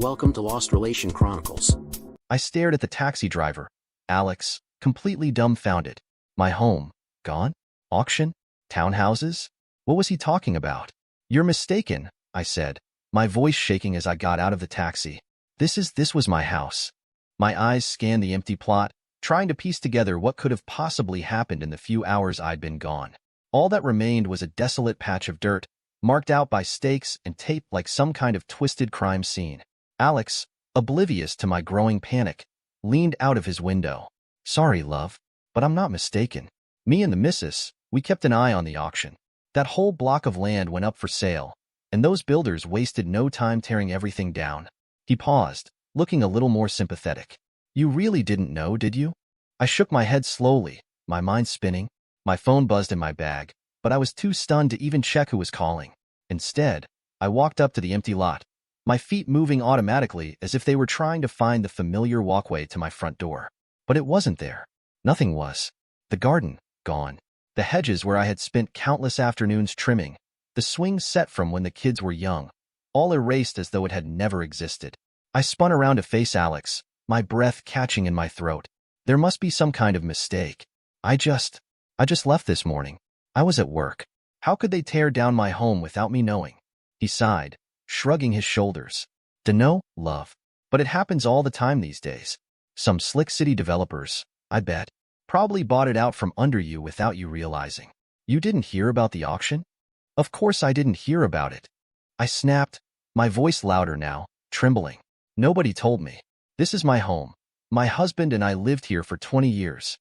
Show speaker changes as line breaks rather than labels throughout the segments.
Welcome to Lost Relation Chronicles.
I stared at the taxi driver, Alex, completely dumbfounded. My home, gone? Auction? Townhouses? What was he talking about? You're mistaken, I said, my voice shaking as I got out of the taxi. This was my house. My eyes scanned the empty plot, trying to piece together what could have possibly happened in the few hours I'd been gone. All that remained was a desolate patch of dirt, marked out by stakes and tape like some kind of twisted crime scene. Alex, oblivious to my growing panic, leaned out of his window. Sorry, love, but I'm not mistaken. Me and the missus, we kept an eye on the auction. That whole block of land went up for sale, and those builders wasted no time tearing everything down. He paused, looking a little more sympathetic. You really didn't know, did you? I shook my head slowly, my mind spinning. My phone buzzed in my bag, but I was too stunned to even check who was calling. Instead, I walked up to the empty lot, my feet moving automatically as if they were trying to find the familiar walkway to my front door. But it wasn't there. Nothing was. The garden, gone. The hedges where I had spent countless afternoons trimming. The swings set from when the kids were young. All erased as though it had never existed. I spun around to face Alex, my breath catching in my throat. There must be some kind of mistake. I just left this morning. I was at work. How could they tear down my home without me knowing? He sighed, shrugging his shoulders. Dunno, love. But it happens all the time these days. Some slick city developers, I bet, probably bought it out from under you without you realizing. You didn't hear about the auction? Of course I didn't hear about it. I snapped, my voice louder now, trembling. Nobody told me. This is my home. My husband and I lived here for 20 years.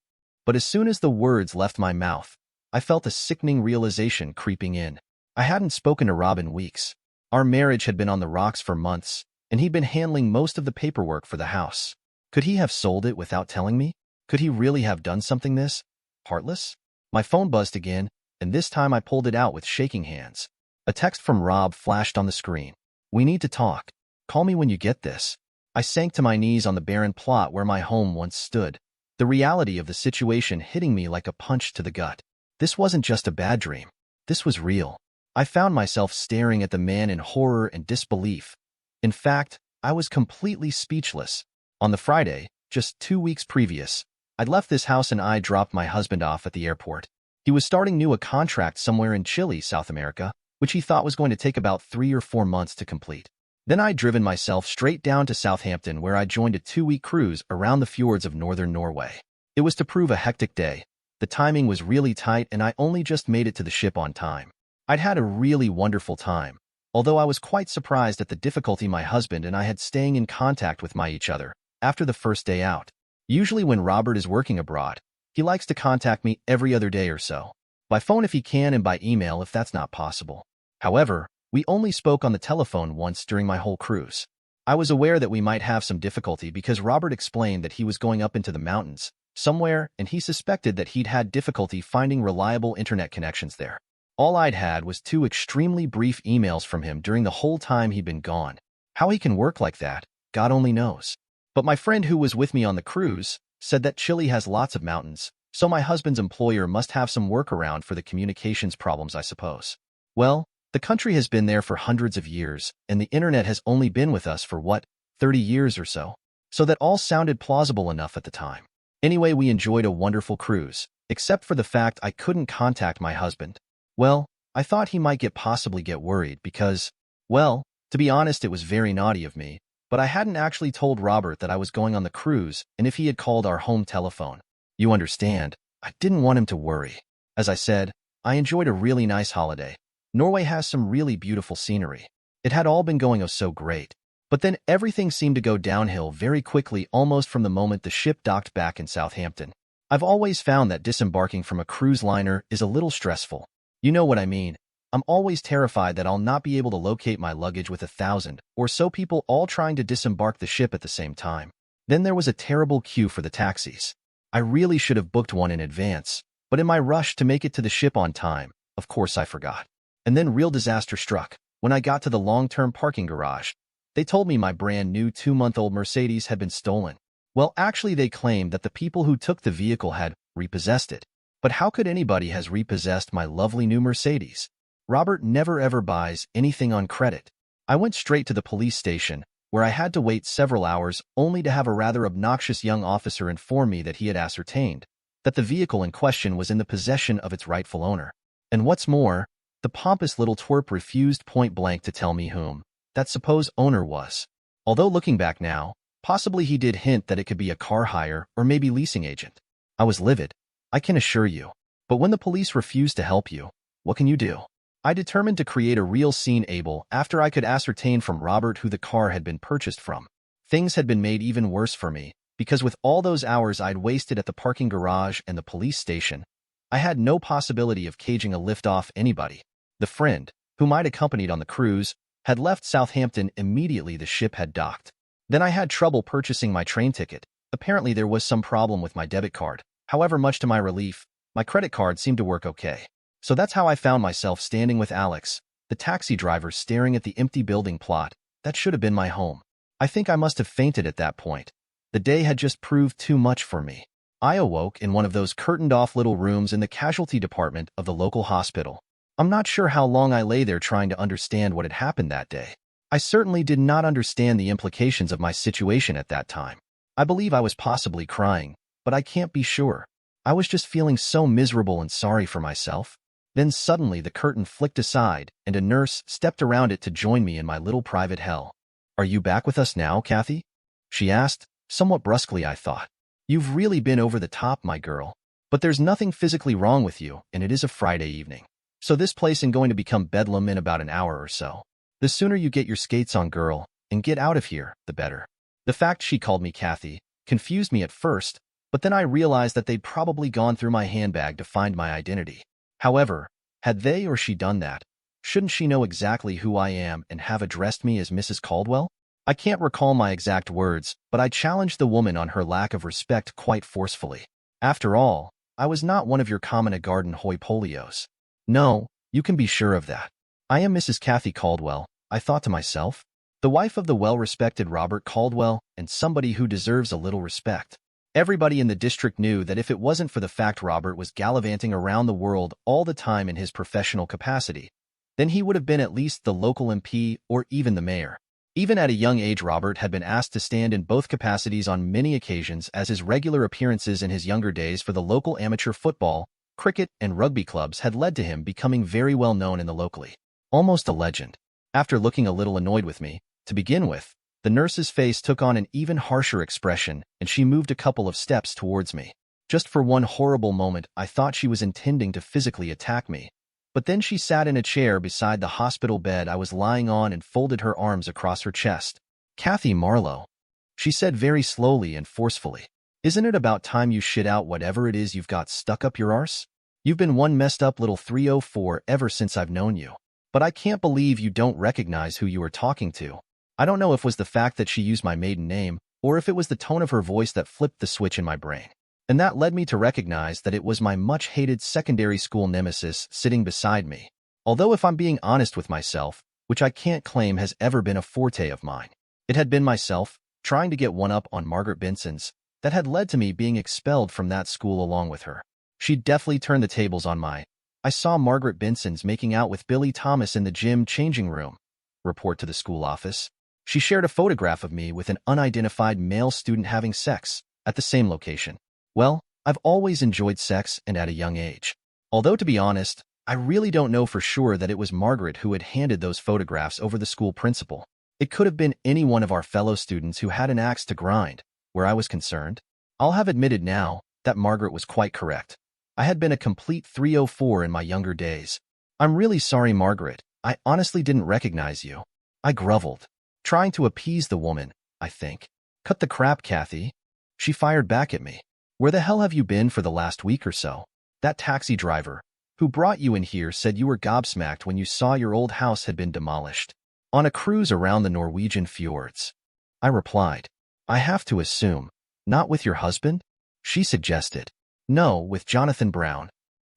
But as soon as the words left my mouth, I felt a sickening realization creeping in. I hadn't spoken to Rob in weeks. Our marriage had been on the rocks for months, and he'd been handling most of the paperwork for the house. Could he have sold it without telling me? Could he really have done something this heartless? My phone buzzed again, and this time I pulled it out with shaking hands. A text from Rob flashed on the screen. We need to talk. Call me when you get this. I sank to my knees on the barren plot where my home once stood, the reality of the situation hitting me like a punch to the gut. This wasn't just a bad dream. This was real. I found myself staring at the man in horror and disbelief. In fact, I was completely speechless. On the Friday, just 2 weeks previous, I'd left this house and I dropped my husband off at the airport. He was starting new a contract somewhere in Chile, South America, which he thought was going to take about 3 or 4 months to complete. Then I'd driven myself straight down to Southampton where I joined a 2-week cruise around the fjords of northern Norway. It was to prove a hectic day. The timing was really tight and I only just made it to the ship on time. I'd had a really wonderful time, although I was quite surprised at the difficulty my husband and I had staying in contact with each other after the first day out. Usually when Robert is working abroad, he likes to contact me every other day or so. By phone if he can and by email if that's not possible. However, we only spoke on the telephone once during my whole cruise. I was aware that we might have some difficulty because Robert explained that he was going up into the mountains somewhere and he suspected that he'd had difficulty finding reliable internet connections there. All I'd had was 2 extremely brief emails from him during the whole time he'd been gone. How he can work like that, God only knows. But my friend who was with me on the cruise said that Chile has lots of mountains, so my husband's employer must have some workaround for the communications problems, I suppose. Well, the country has been there for hundreds of years, and the internet has only been with us for 30 years or so. So that all sounded plausible enough at the time. Anyway, we enjoyed a wonderful cruise, except for the fact I couldn't contact my husband. Well, I thought he might possibly get worried because, well, to be honest, it was very naughty of me, but I hadn't actually told Robert that I was going on the cruise and if he had called our home telephone. You understand, I didn't want him to worry. As I said, I enjoyed a really nice holiday. Norway has some really beautiful scenery. It had all been going so great. But then everything seemed to go downhill very quickly almost from the moment the ship docked back in Southampton. I've always found that disembarking from a cruise liner is a little stressful. You know what I mean. I'm always terrified that I'll not be able to locate my luggage with 1,000 or so people all trying to disembark the ship at the same time. Then there was a terrible queue for the taxis. I really should have booked one in advance, but in my rush to make it to the ship on time, of course I forgot. And then real disaster struck. When I got to the long-term parking garage, they told me my brand new 2-month-old Mercedes had been stolen. Well, actually they claimed that the people who took the vehicle had repossessed it. But how could anybody has repossessed my lovely new Mercedes? Robert never ever buys anything on credit. I went straight to the police station, where I had to wait several hours only to have a rather obnoxious young officer inform me that he had ascertained that the vehicle in question was in the possession of its rightful owner. And what's more, the pompous little twerp refused point-blank to tell me whom that supposed owner was. Although looking back now, possibly he did hint that it could be a car hire or maybe leasing agent. I was livid, I can assure you. But when the police refused to help you, what can you do? I determined to create a real scene after I could ascertain from Robert who the car had been purchased from. Things had been made even worse for me, because with all those hours I'd wasted at the parking garage and the police station, I had no possibility of caging a lift off anybody. The friend, whom I'd accompanied on the cruise, had left Southampton immediately the ship had docked. Then I had trouble purchasing my train ticket. Apparently there was some problem with my debit card. However, much to my relief, my credit card seemed to work okay. So that's how I found myself standing with Alex, the taxi driver, staring at the empty building plot that should have been my home. I think I must have fainted at that point. The day had just proved too much for me. I awoke in one of those curtained-off little rooms in the casualty department of the local hospital. I'm not sure how long I lay there trying to understand what had happened that day. I certainly did not understand the implications of my situation at that time. I believe I was possibly crying, but I can't be sure. I was just feeling so miserable and sorry for myself. Then suddenly the curtain flicked aside and a nurse stepped around it to join me in my little private hell. "Are you back with us now, Kathy?" she asked, somewhat brusquely, I thought. "You've really been over the top, my girl. But there's nothing physically wrong with you, and it is a Friday evening. So this place isn't going to become bedlam in about an hour or so. The sooner you get your skates on, girl, and get out of here, the better." The fact she called me Kathy confused me at first, but then I realized that they'd probably gone through my handbag to find my identity. However, had they or she done that, shouldn't she know exactly who I am and have addressed me as Mrs. Caldwell? I can't recall my exact words, but I challenged the woman on her lack of respect quite forcefully. After all, I was not one of your common garden hoi polios. No, you can be sure of that. I am Mrs. Kathy Caldwell, I thought to myself, the wife of the well-respected Robert Caldwell and somebody who deserves a little respect. Everybody in the district knew that if it wasn't for the fact Robert was gallivanting around the world all the time in his professional capacity, then he would have been at least the local MP or even the mayor. Even at a young age, Robert had been asked to stand in both capacities on many occasions, as his regular appearances in his younger days for the local amateur football, cricket, and rugby clubs had led to him becoming very well known in the locally. Almost a legend. After looking a little annoyed with me, to begin with, the nurse's face took on an even harsher expression, and she moved a couple of steps towards me. Just for one horrible moment, I thought she was intending to physically attack me. But then she sat in a chair beside the hospital bed I was lying on and folded her arms across her chest. "Kathy Marlowe," she said very slowly and forcefully, "isn't it about time you shit out whatever it is you've got stuck up your arse? You've been one messed up little 304 ever since I've known you. But I can't believe you don't recognize who you are talking to." I don't know if it was the fact that she used my maiden name, or if it was the tone of her voice that flipped the switch in my brain. And that led me to recognize that it was my much-hated secondary school nemesis sitting beside me. Although if I'm being honest with myself, which I can't claim has ever been a forte of mine, it had been myself, trying to get one up on Margaret Benson's, that had led to me being expelled from that school along with her. She'd definitely turned the tables on my. I saw Margaret Benson's making out with Billy Thomas in the gym changing room. Report to the school office. She shared a photograph of me with an unidentified male student having sex at the same location. Well, I've always enjoyed sex and at a young age. Although to be honest, I really don't know for sure that it was Margaret who had handed those photographs over the school principal. It could have been any one of our fellow students who had an axe to grind, where I was concerned. I'll have admitted now that Margaret was quite correct. I had been a complete 304 in my younger days. "I'm really sorry, Margaret. I honestly didn't recognize you." I groveled, trying to appease the woman, I think. "Cut the crap, Kathy." She fired back at me. "Where the hell have you been for the last week or so? That taxi driver who brought you in here said you were gobsmacked when you saw your old house had been demolished. On a cruise around the Norwegian fjords." I replied. "I have to assume, not with your husband?" She suggested. "No, with Jonathan Brown."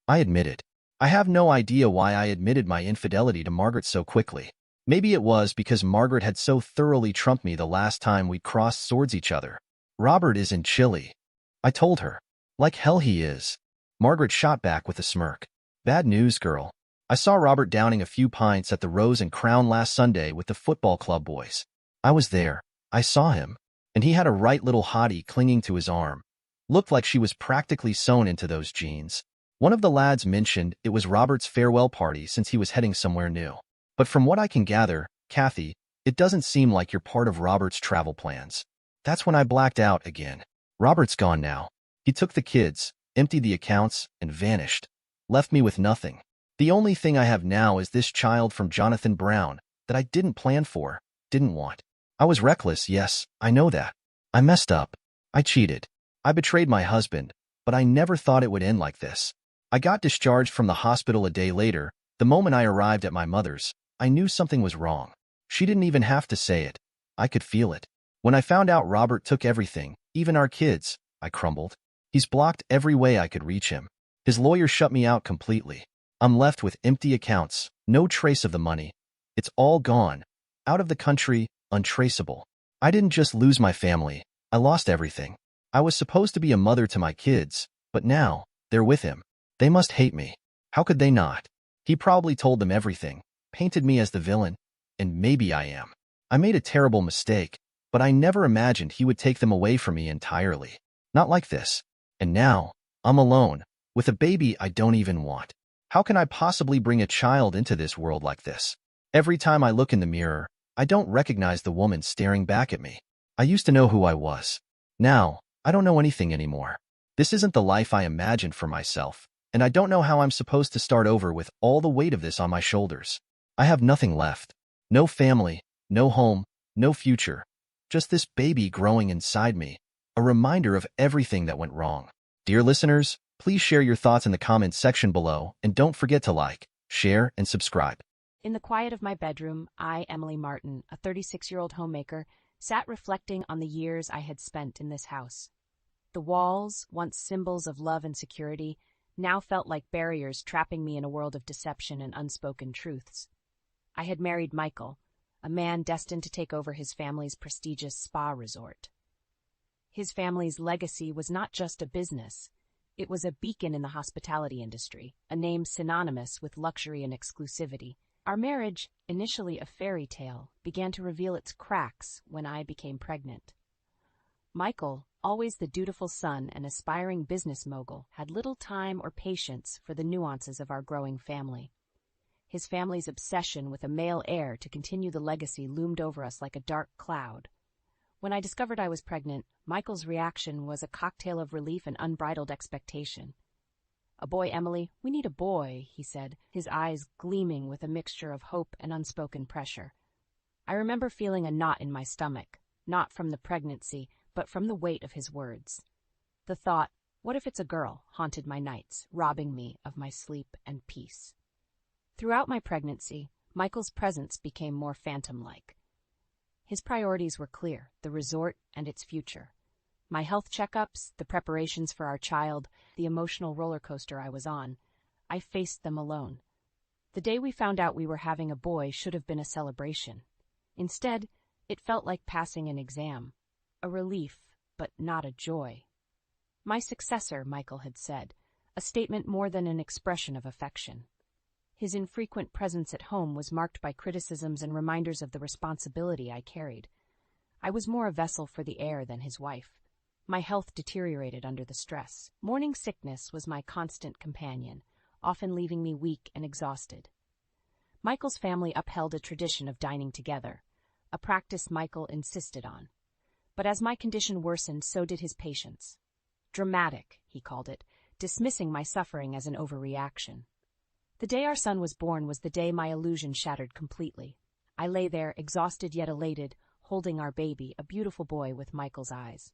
I admitted. I have no idea why I admitted my infidelity to Margaret so quickly. Maybe it was because Margaret had so thoroughly trumped me the last time we crossed swords each other. "Robert is in Chile," I told her. "Like hell he is." Margaret shot back with a smirk. "Bad news, girl. I saw Robert downing a few pints at the Rose and Crown last Sunday with the football club boys." I was there. I saw him, and he had a right little hottie clinging to his arm. Looked like she was practically sewn into those jeans. One of the lads mentioned it was Robert's farewell party since he was heading somewhere new. But from what I can gather, Kathy, it doesn't seem like you're part of Robert's travel plans. That's when I blacked out again. Robert's gone now. He took the kids, emptied the accounts, and vanished. Left me with nothing. The only thing I have now is this child from Jonathan Brown that I didn't plan for, didn't want. I was reckless, yes, I know that. I messed up. I cheated. I betrayed my husband, but I never thought it would end like this. I got discharged from the hospital a day later. The moment I arrived at my mother's, I knew something was wrong. She didn't even have to say it. I could feel it. When I found out Robert took everything, even our kids, I crumbled. He's blocked every way I could reach him. His lawyer shut me out completely. I'm left with empty accounts, no trace of the money. It's all gone. Out of the country, untraceable. I didn't just lose my family. I lost everything. I was supposed to be a mother to my kids, but now, they're with him. They must hate me. How could they not? He probably told them everything, painted me as the villain, and maybe I am. I made a terrible mistake, but I never imagined he would take them away from me entirely. Not like this. And now, I'm alone, with a baby I don't even want. How can I possibly bring a child into this world like this? Every time I look in the mirror, I don't recognize the woman staring back at me. I used to know who I was. Now, I don't know anything anymore. This isn't the life I imagined for myself, and I don't know how I'm supposed to start over with all the weight of this on my shoulders. I have nothing left. No family, no home, no future. Just this baby growing inside me, a reminder of everything that went wrong. Dear listeners, please share your thoughts in the comments section below, and don't forget to like, share, and subscribe.
In the quiet of my bedroom, I, Emily Martin, a 36-year-old homemaker, sat reflecting on the years I had spent in this house. The walls, once symbols of love and security, now felt like barriers trapping me in a world of deception and unspoken truths. I had married Michael, a man destined to take over his family's prestigious spa resort. His family's legacy was not just a business. It was a beacon in the hospitality industry, a name synonymous with luxury and exclusivity. Our marriage, initially a fairy tale, began to reveal its cracks when I became pregnant. Michael, always the dutiful son and aspiring business mogul, had little time or patience for the nuances of our growing family. His family's obsession with a male heir to continue the legacy loomed over us like a dark cloud. When I discovered I was pregnant, Michael's reaction was a cocktail of relief and unbridled expectation. "A boy, Emily. We need a boy," he said, his eyes gleaming with a mixture of hope and unspoken pressure. I remember feeling a knot in my stomach, not from the pregnancy, but from the weight of his words. The thought, "What if it's a girl?" haunted my nights, robbing me of my sleep and peace. Throughout my pregnancy, Michael's presence became more phantom-like. His priorities were clear: the resort and its future. My health checkups, the preparations for our child, the emotional roller coaster I was on, I faced them alone. The day we found out we were having a boy should have been a celebration. Instead, it felt like passing an exam, a relief, but not a joy. My successor, Michael had said, a statement more than an expression of affection. His infrequent presence at home was marked by criticisms and reminders of the responsibility I carried. I was more a vessel for the heir than his wife. My health deteriorated under the stress. Morning sickness was my constant companion, often leaving me weak and exhausted. Michael's family upheld a tradition of dining together, a practice Michael insisted on. But as my condition worsened, so did his patience. Dramatic, he called it, dismissing my suffering as an overreaction. The day our son was born was the day my illusion shattered completely. I lay there, exhausted yet elated, holding our baby, a beautiful boy with Michael's eyes.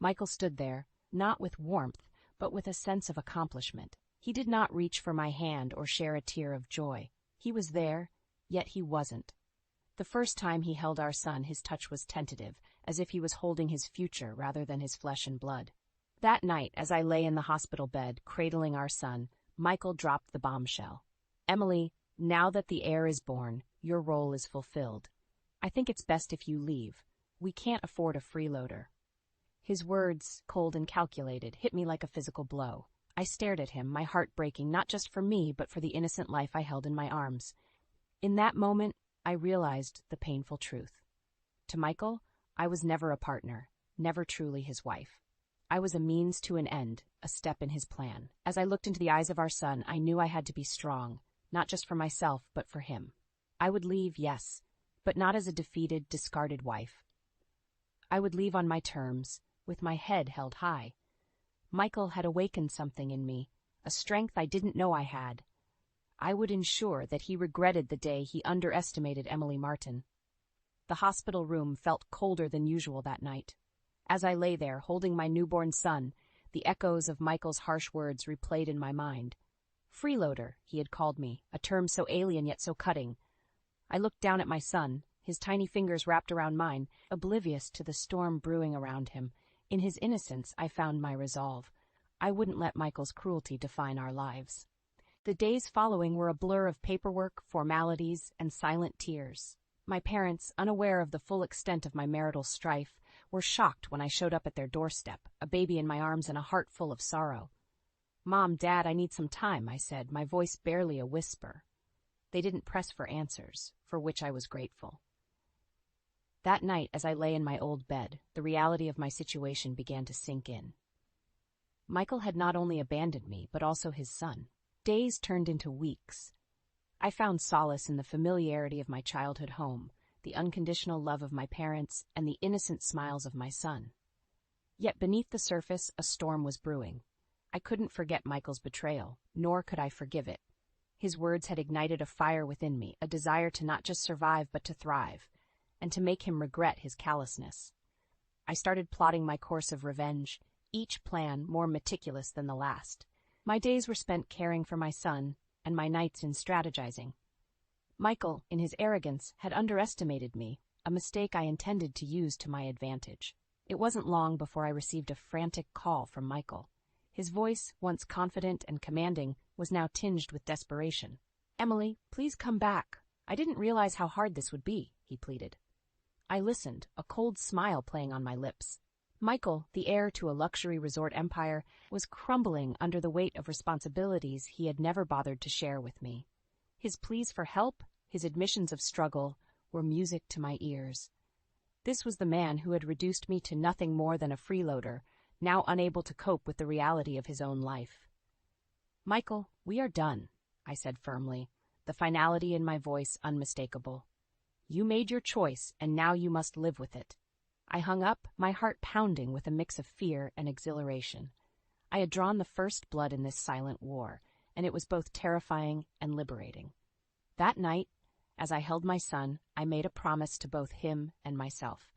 Michael stood there, not with warmth, but with a sense of accomplishment. He did not reach for my hand or share a tear of joy. He was there, yet he wasn't. The first time he held our son, his touch was tentative, as if he was holding his future rather than his flesh and blood. That night, as I lay in the hospital bed, cradling our son, Michael dropped the bombshell. "Emily, now that the heir is born, your role is fulfilled. I think it's best if you leave. We can't afford a freeloader." His words, cold and calculated, hit me like a physical blow. I stared at him, my heart breaking, not just for me, but for the innocent life I held in my arms. In that moment, I realized the painful truth. To Michael, I was never a partner, never truly his wife. I was a means to an end, a step in his plan. As I looked into the eyes of our son, I knew I had to be strong, not just for myself, but for him. I would leave, yes, but not as a defeated, discarded wife. I would leave on my terms, with my head held high. Michael had awakened something in me, a strength I didn't know I had. I would ensure that he regretted the day he underestimated Emily Martin. The hospital room felt colder than usual that night. As I lay there, holding my newborn son, the echoes of Michael's harsh words replayed in my mind. Freeloader, he had called me, a term so alien yet so cutting. I looked down at my son, his tiny fingers wrapped around mine, oblivious to the storm brewing around him. In his innocence, I found my resolve. I wouldn't let Michael's cruelty define our lives. The days following were a blur of paperwork, formalities, and silent tears. My parents, unaware of the full extent of my marital strife, were shocked when I showed up at their doorstep, a baby in my arms and a heart full of sorrow. "Mom, Dad, I need some time," I said, my voice barely a whisper. They didn't press for answers, for which I was grateful. That night, as I lay in my old bed, the reality of my situation began to sink in. Michael had not only abandoned me, but also his son. Days turned into weeks. I found solace in the familiarity of my childhood home, the unconditional love of my parents, and the innocent smiles of my son. Yet beneath the surface, a storm was brewing. I couldn't forget Michael's betrayal, nor could I forgive it. His words had ignited a fire within me, a desire to not just survive but to thrive, and to make him regret his callousness. I started plotting my course of revenge, each plan more meticulous than the last. My days were spent caring for my son, and my nights in strategizing. Michael, in his arrogance, had underestimated me, a mistake I intended to use to my advantage. It wasn't long before I received a frantic call from Michael. His voice, once confident and commanding, was now tinged with desperation. "Emily, please come back. I didn't realize how hard this would be," he pleaded. I listened, a cold smile playing on my lips. Michael, the heir to a luxury resort empire, was crumbling under the weight of responsibilities he had never bothered to share with me. His pleas for help, his admissions of struggle, were music to my ears. This was the man who had reduced me to nothing more than a freeloader, now unable to cope with the reality of his own life. "Michael, we are done," I said firmly, the finality in my voice unmistakable. "You made your choice, and now you must live with it." I hung up, my heart pounding with a mix of fear and exhilaration. I had drawn the first blood in this silent war, and it was both terrifying and liberating. That night, as I held my son, I made a promise to both him and myself.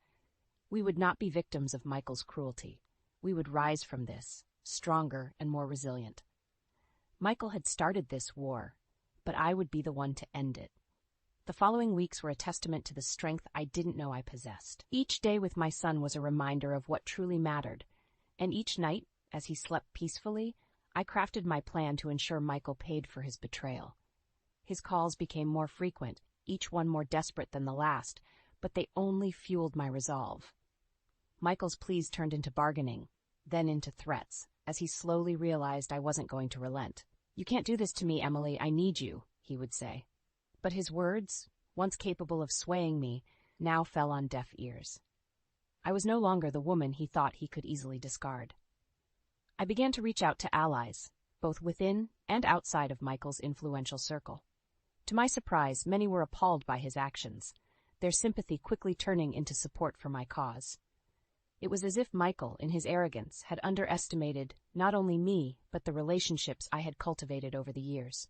We would not be victims of Michael's cruelty. We would rise from this, stronger and more resilient. Michael had started this war, but I would be the one to end it. The following weeks were a testament to the strength I didn't know I possessed. Each day with my son was a reminder of what truly mattered, and each night, as he slept peacefully, I crafted my plan to ensure Michael paid for his betrayal. His calls became more frequent, each one more desperate than the last, but they only fueled my resolve. Michael's pleas turned into bargaining, then into threats, as he slowly realized I wasn't going to relent. "You can't do this to me, Emily, I need you," he would say. But his words, once capable of swaying me, now fell on deaf ears. I was no longer the woman he thought he could easily discard. I began to reach out to allies, both within and outside of Michael's influential circle. To my surprise, many were appalled by his actions, their sympathy quickly turning into support for my cause. It was as if Michael, in his arrogance, had underestimated not only me, but the relationships I had cultivated over the years.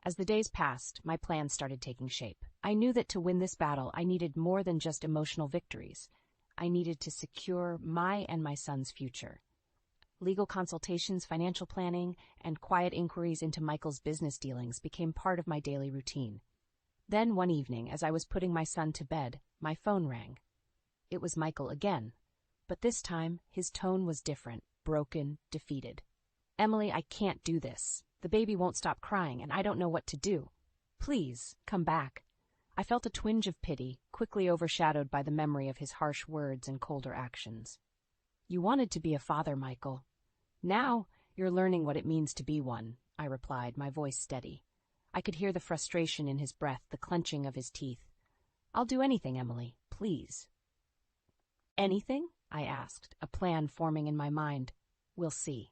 As the days passed, my plans started taking shape. I knew that to win this battle, I needed more than just emotional victories. I needed to secure my and my son's future. Legal consultations, financial planning, and quiet inquiries into Michael's business dealings became part of my daily routine. Then one evening, as I was putting my son to bed, my phone rang. It was Michael again, but this time his tone was different, broken, defeated. "Emily, I can't do this. The baby won't stop crying, and I don't know what to do. Please, come back." I felt a twinge of pity, quickly overshadowed by the memory of his harsh words and colder actions. "You wanted to be a father, Michael. Now you're learning what it means to be one," I replied, my voice steady. I could hear the frustration in his breath, the clenching of his teeth. "I'll do anything, Emily, please." Anything? I asked, a plan forming in my mind. We'll see.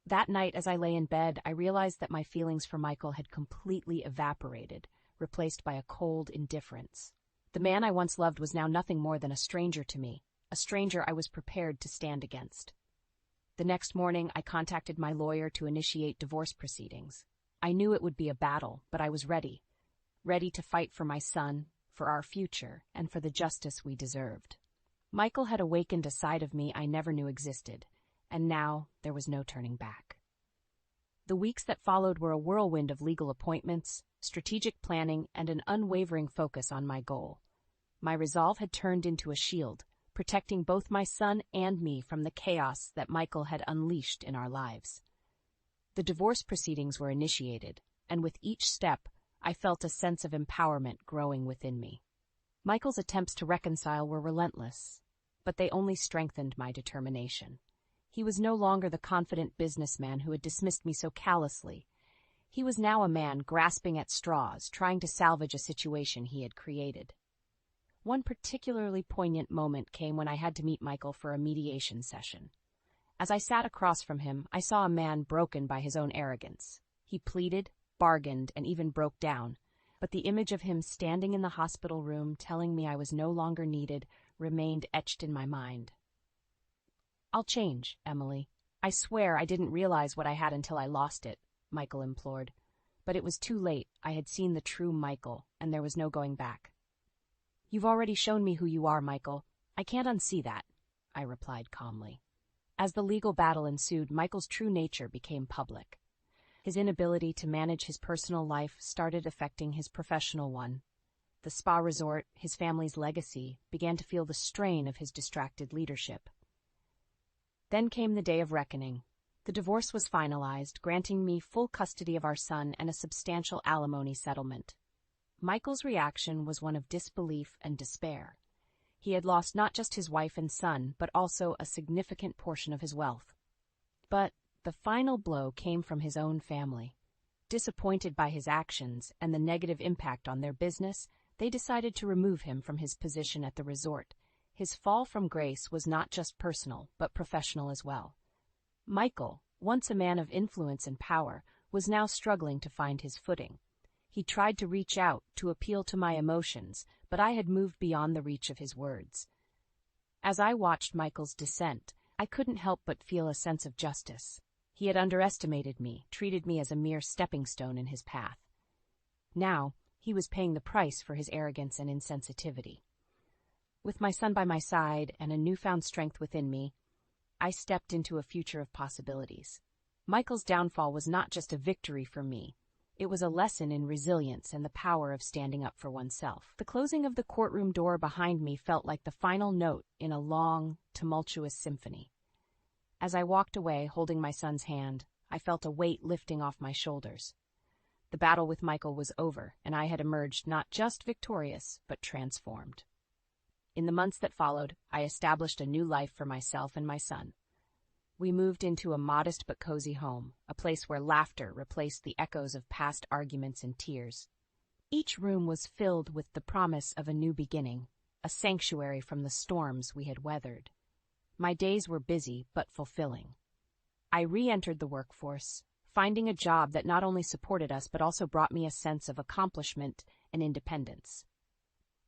That night, as I lay in bed, I realized that my feelings for Michael had completely evaporated, replaced by a cold indifference. The man I once loved was now nothing more than a stranger to me, a stranger I was prepared to stand against. The next morning, I contacted my lawyer to initiate divorce proceedings. I knew it would be a battle, but I was ready. Ready to fight for my son, for our future, and for the justice we deserved. Michael had awakened a side of me I never knew existed, and now there was no turning back. The weeks that followed were a whirlwind of legal appointments, strategic planning, and an unwavering focus on my goal. My resolve had turned into a shield, protecting both my son and me from the chaos that Michael had unleashed in our lives. The divorce proceedings were initiated, and with each step, I felt a sense of empowerment growing within me. Michael's attempts to reconcile were relentless, but they only strengthened my determination. He was no longer the confident businessman who had dismissed me so callously. He was now a man grasping at straws, trying to salvage a situation he had created. One particularly poignant moment came when I had to meet Michael for a mediation session. As I sat across from him, I saw a man broken by his own arrogance. He pleaded, bargained, and even broke down, but the image of him standing in the hospital room telling me I was no longer needed remained etched in my mind. "I'll change, Emily. I swear I didn't realize what I had until I lost it," Michael implored. But it was too late. I had seen the true Michael, and there was no going back. "You've already shown me who you are, Michael. I can't unsee that," I replied calmly. As the legal battle ensued, Michael's true nature became public. His inability to manage his personal life started affecting his professional one. The spa resort, his family's legacy, began to feel the strain of his distracted leadership. Then came the day of reckoning. The divorce was finalized, granting me full custody of our son and a substantial alimony settlement. Michael's reaction was one of disbelief and despair. He had lost not just his wife and son, but also a significant portion of his wealth. But the final blow came from his own family. Disappointed by his actions and the negative impact on their business, they decided to remove him from his position at the resort. His fall from grace was not just personal, but professional as well. Michael, once a man of influence and power, was now struggling to find his footing. He tried to reach out, to appeal to my emotions, but I had moved beyond the reach of his words. As I watched Michael's descent, I couldn't help but feel a sense of justice. He had underestimated me, treated me as a mere stepping stone in his path. Now, he was paying the price for his arrogance and insensitivity. With my son by my side and a newfound strength within me, I stepped into a future of possibilities. Michael's downfall was not just a victory for me. It was a lesson in resilience and the power of standing up for oneself. The closing of the courtroom door behind me felt like the final note in a long, tumultuous symphony. As I walked away, holding my son's hand, I felt a weight lifting off my shoulders. The battle with Michael was over, and I had emerged not just victorious, but transformed. In the months that followed, I established a new life for myself and my son. We moved into a modest but cozy home, a place where laughter replaced the echoes of past arguments and tears. Each room was filled with the promise of a new beginning, a sanctuary from the storms we had weathered. My days were busy but fulfilling. I re-entered the workforce, finding a job that not only supported us but also brought me a sense of accomplishment and independence.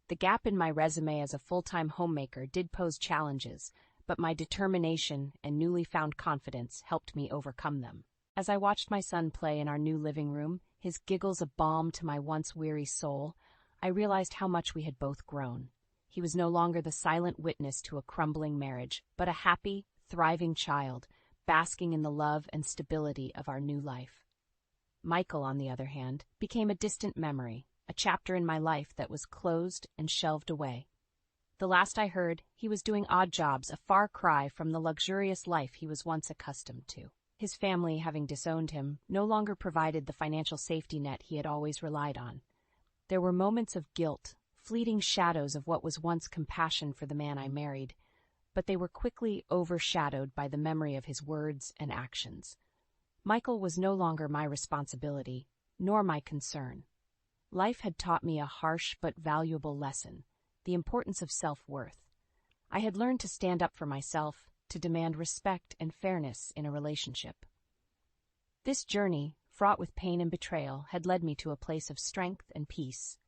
The gap in my resume as a full-time homemaker did pose challenges, but my determination and newly found confidence helped me overcome them. As I watched my son play in our new living room, his giggles a balm to my once weary soul, I realized how much we had both grown. He was no longer the silent witness to a crumbling marriage, but a happy, thriving child, basking in the love and stability of our new life. Michael, on the other hand, became a distant memory, a chapter in my life that was closed and shelved away. The last I heard, he was doing odd jobs, a far cry from the luxurious life he was once accustomed to. His family, having disowned him, no longer provided the financial safety net he had always relied on. There were moments of guilt, fleeting shadows of what was once compassion for the man I married, but they were quickly overshadowed by the memory of his words and actions. Michael was no longer my responsibility, nor my concern. Life had taught me a harsh but valuable lesson: the importance of self-worth. I had learned to stand up for myself, to demand respect and fairness in a relationship. This journey, fraught with pain and betrayal, had led me to a place of strength and peace.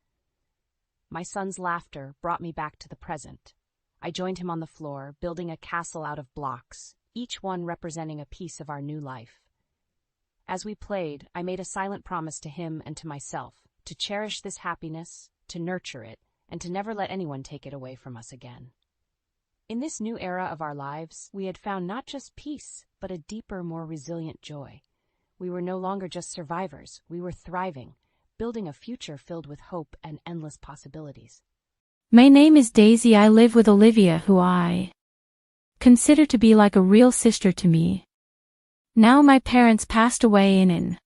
My son's laughter brought me back to the present. I joined him on the floor, building a castle out of blocks, each one representing a piece of our new life. As we played, I made a silent promise to him and to myself, to cherish this happiness, to nurture it, and to never let anyone take it away from us again. In this new era of our lives, we had found not just peace, but a deeper, more resilient joy. We were no longer just survivors, we were thriving, building a future filled with hope and endless possibilities.
My name is Daisy. I live with Olivia, who I consider to be like a real sister to me. Now my parents passed away in an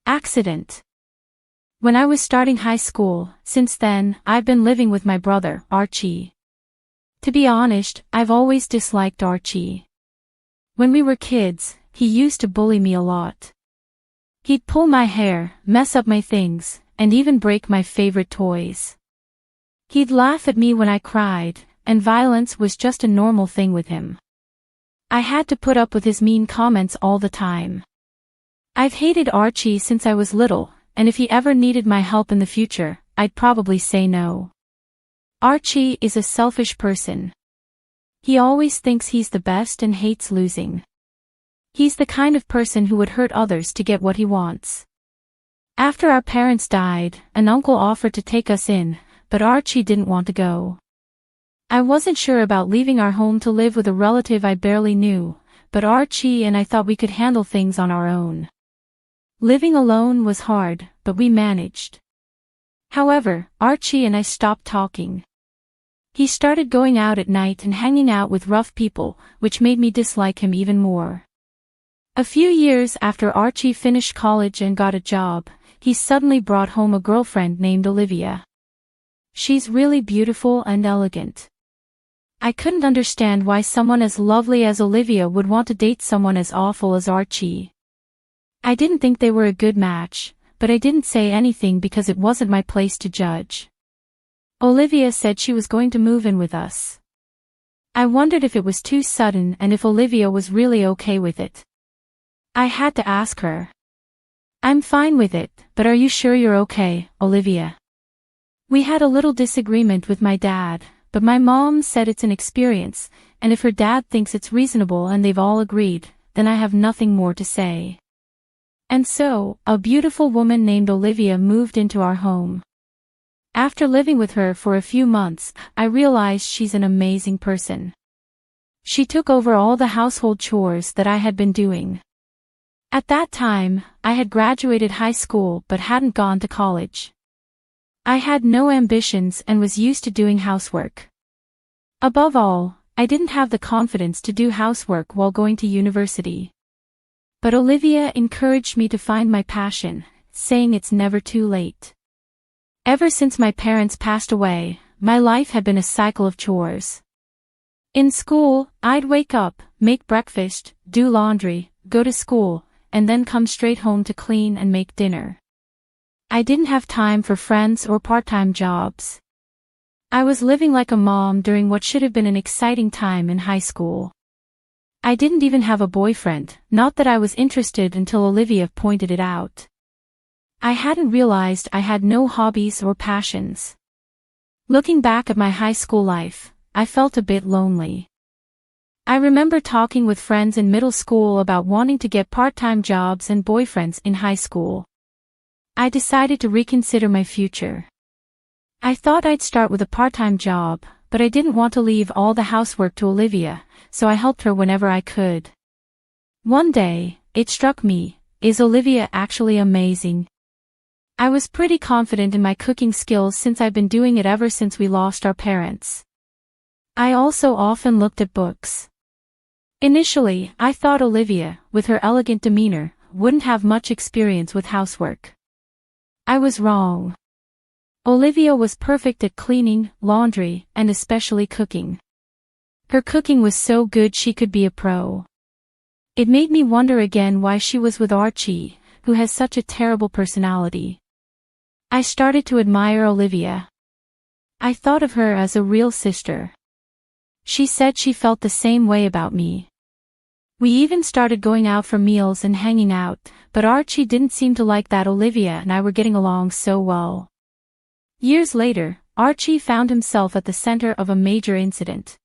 accident when I was starting high school. Since then, I've been living with my brother, Archie. To be honest, I've always disliked Archie. When we were kids, he used to bully me a lot. He'd pull my hair, mess up my things, and even break my favorite toys. He'd laugh at me when I cried, and violence was just a normal thing with him. I had to put up with his mean comments all the time. I've hated Archie since I was little, and if he ever needed my help in the future, I'd probably say no. Archie is a selfish person. He always thinks he's the best and hates losing. He's the kind of person who would hurt others to get what he wants. After our parents died, an uncle offered to take us in, but Archie didn't want to go. I wasn't sure about leaving our home to live with a relative I barely knew, but Archie and I thought we could handle things on our own. Living alone was hard, but we managed. However, Archie and I stopped talking. He started going out at night and hanging out with rough people, which made me dislike him even more. A few years after Archie finished college and got a job, he suddenly brought home a girlfriend named Olivia. She's really beautiful and elegant. I couldn't understand why someone as lovely as Olivia would want to date someone as awful as Archie. I didn't think they were a good match, but I didn't say anything because it wasn't my place to judge. Olivia said she was going to move in with us. I wondered if it was too sudden and if Olivia was really okay with it. I had to ask her. I'm fine with it, but are you sure you're okay, Olivia? We had a little disagreement with my dad, but my mom said it's an experience, and if her dad thinks it's reasonable and they've all agreed, then I have nothing more to say. And so, a beautiful woman named Olivia moved into our home. After living with her for a few months, I realized she's an amazing person. She took over all the household chores that I had been doing. At that time, I had graduated high school but hadn't gone to college. I had no ambitions and was used to doing housework. Above all, I didn't have the confidence to do housework while going to university. But Olivia encouraged me to find my passion, saying it's never too late. Ever since my parents passed away, my life had been a cycle of chores. In school, I'd wake up, make breakfast, do laundry, go to school, and then come straight home to clean and make dinner. I didn't have time for friends or part-time jobs. I was living like a mom during what should have been an exciting time in high school. I didn't even have a boyfriend, not that I was interested until Olivia pointed it out. I hadn't realized I had no hobbies or passions. Looking back at my high school life, I felt a bit lonely. I remember talking with friends in middle school about wanting to get part-time jobs and boyfriends in high school. I decided to reconsider my future. I thought I'd start with a part-time job, but I didn't want to leave all the housework to Olivia, so I helped her whenever I could. One day, it struck me, is Olivia actually amazing? I was pretty confident in my cooking skills since I've been doing it ever since we lost our parents. I also often looked at books. Initially, I thought Olivia, with her elegant demeanor, wouldn't have much experience with housework. I was wrong. Olivia was perfect at cleaning, laundry, and especially cooking. Her cooking was so good she could be a pro. It made me wonder again why she was with Archie, who has such a terrible personality. I started to admire Olivia. I thought of her as a real sister. she said she felt the same way about me. We even started going out for meals and hanging out, but Archie didn't seem to like that. Olivia and I were getting along so well. Years later, Archie found himself at the center of a major incident.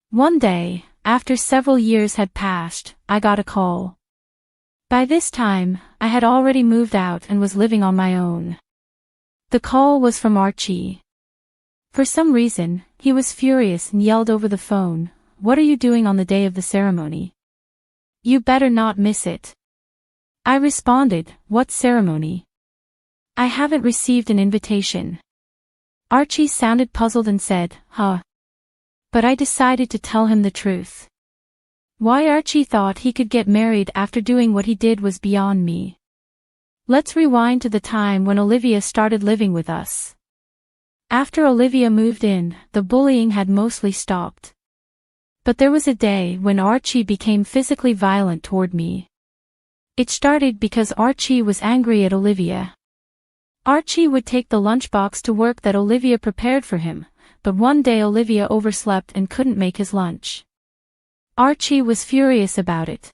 One day, after several years had passed, I got a call. By this time, I had already moved out and was living on my own. The call was from Archie. For some reason, he was furious and yelled over the phone, "What are you doing on the day of the ceremony? You better not miss it." I responded, "What ceremony? I haven't received an invitation." Archie sounded puzzled and said, "Huh." But I decided to tell him the truth. Why Archie thought he could get married after doing what he did was beyond me. Let's rewind to the time when Olivia started living with us. After Olivia moved in, the bullying had mostly stopped. But there was a day when Archie became physically violent toward me. It started because Archie was angry at Olivia. Archie would take the lunchbox to work that Olivia prepared for him, but one day Olivia overslept and couldn't make his lunch. Archie was furious about it.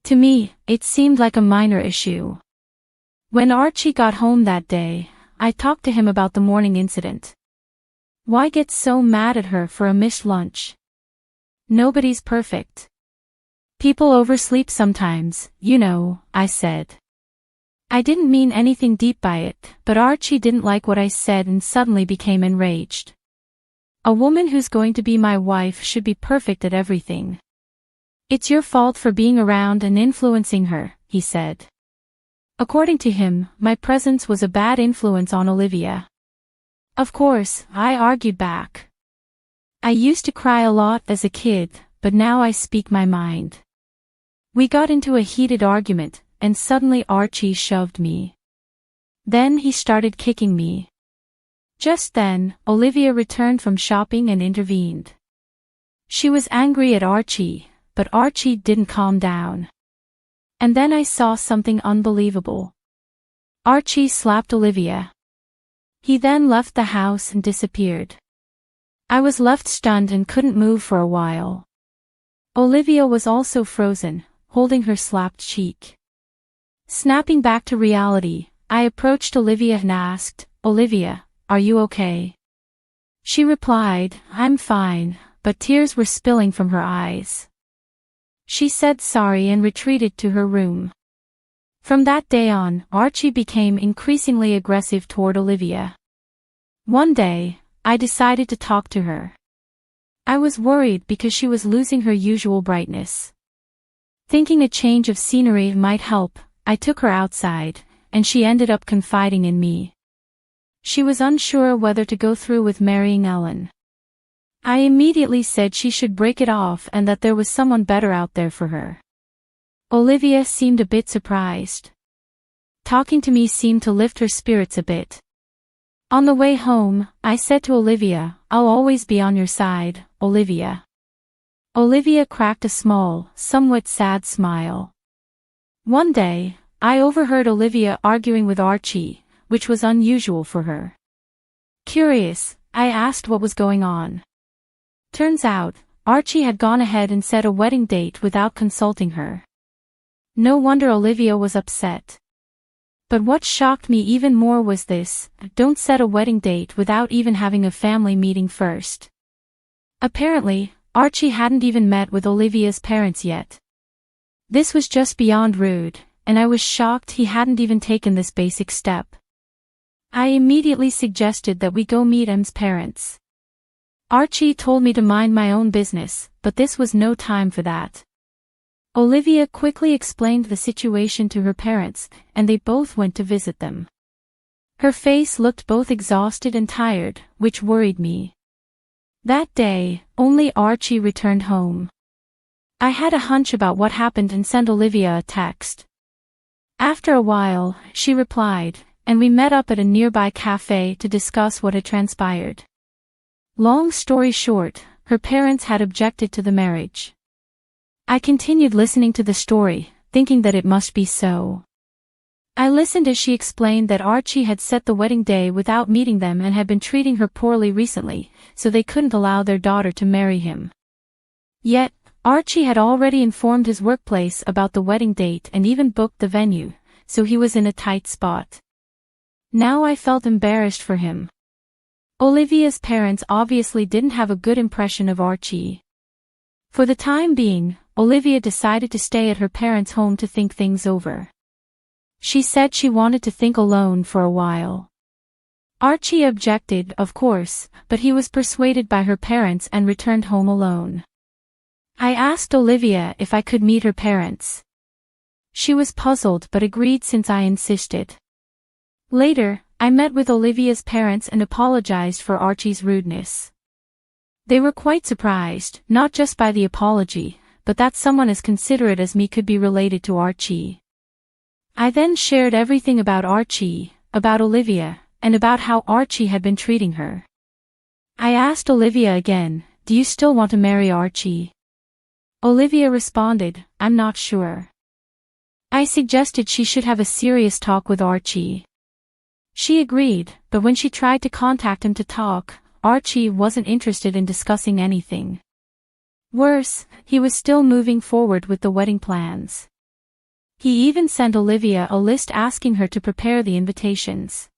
To me, it seemed like a minor issue. When Archie got home that day, I talked to him about the morning incident. Why get so mad at her for a missed lunch? Nobody's perfect. People oversleep sometimes, you know, I said. I didn't mean anything deep by it, but Archie didn't like what I said and suddenly became enraged. A woman who's going to be my wife should be perfect at everything. It's your fault for being around and influencing her, he said. According to him, my presence was a bad influence on Olivia. Of course, I argued back. I used to cry a lot as a kid, but now I speak my mind. We got into a heated argument, and suddenly Archie shoved me. Then he started kicking me. Just then, Olivia returned from shopping and intervened. She was angry at Archie, but Archie didn't calm down. And then I saw something unbelievable. Archie slapped Olivia. He then left the house and disappeared. I was left stunned and couldn't move for a while. Olivia was also frozen, holding her slapped cheek. Snapping back to reality, I approached Olivia and asked, "Olivia, are you okay?" She replied, "I'm fine," but tears were spilling from her eyes. She said sorry and retreated to her room. From that day on, Archie became increasingly aggressive toward Olivia. One day, I decided to talk to her. I was worried because she was losing her usual brightness. Thinking a change of scenery might help, I took her outside, and she ended up confiding in me. She was unsure whether to go through with marrying Ellen. I immediately said she should break it off and that there was someone better out there for her. Olivia seemed a bit surprised. Talking to me seemed to lift her spirits a bit. On the way home, I said to Olivia, "I'll always be on your side, Olivia." Olivia cracked a small, somewhat sad smile. One day, I overheard Olivia arguing with Archie, which was unusual for her. Curious, I asked what was going on. Turns out, Archie had gone ahead and set a wedding date without consulting her. No wonder Olivia was upset. But what shocked me even more was this: don't set a wedding date without even having a family meeting first. Apparently, Archie hadn't even met with Olivia's parents yet. This was just beyond rude, and I was shocked he hadn't even taken this basic step. I immediately suggested that we go meet Em's parents. Archie told me to mind my own business, but this was no time for that. Olivia quickly explained the situation to her parents, and they both went to visit them. Her face looked both exhausted and tired, which worried me. That day, only Archie returned home. I had a hunch about what happened and sent Olivia a text. After a while, she replied, and we met up at a nearby cafe to discuss what had transpired. Long story short, her parents had objected to the marriage. I continued listening to the story, thinking that it must be so. I listened as she explained that Archie had set the wedding day without meeting them and had been treating her poorly recently, so they couldn't allow their daughter to marry him. Yet, Archie had already informed his workplace about the wedding date and even booked the venue, so he was in a tight spot. Now I felt embarrassed for him. Olivia's parents obviously didn't have a good impression of Archie. For the time being, Olivia decided to stay at her parents' home to think things over. She said she wanted to think alone for a while. Archie objected, of course, but he was persuaded by her parents and returned home alone. I asked Olivia if I could meet her parents. She was puzzled but agreed since I insisted. Later, I met with Olivia's parents and apologized for Archie's rudeness. They were quite surprised, not just by the apology, but that someone as considerate as me could be related to Archie. I then shared everything about Archie, about Olivia, and about how Archie had been treating her. I asked Olivia again, "Do you still want to marry Archie?" Olivia responded, "I'm not sure." I suggested she should have a serious talk with Archie. She agreed, but when she tried to contact him to talk, Archie wasn't interested in discussing anything. Worse, he was still moving forward with the wedding plans. He even sent Olivia a list asking her to prepare the invitations.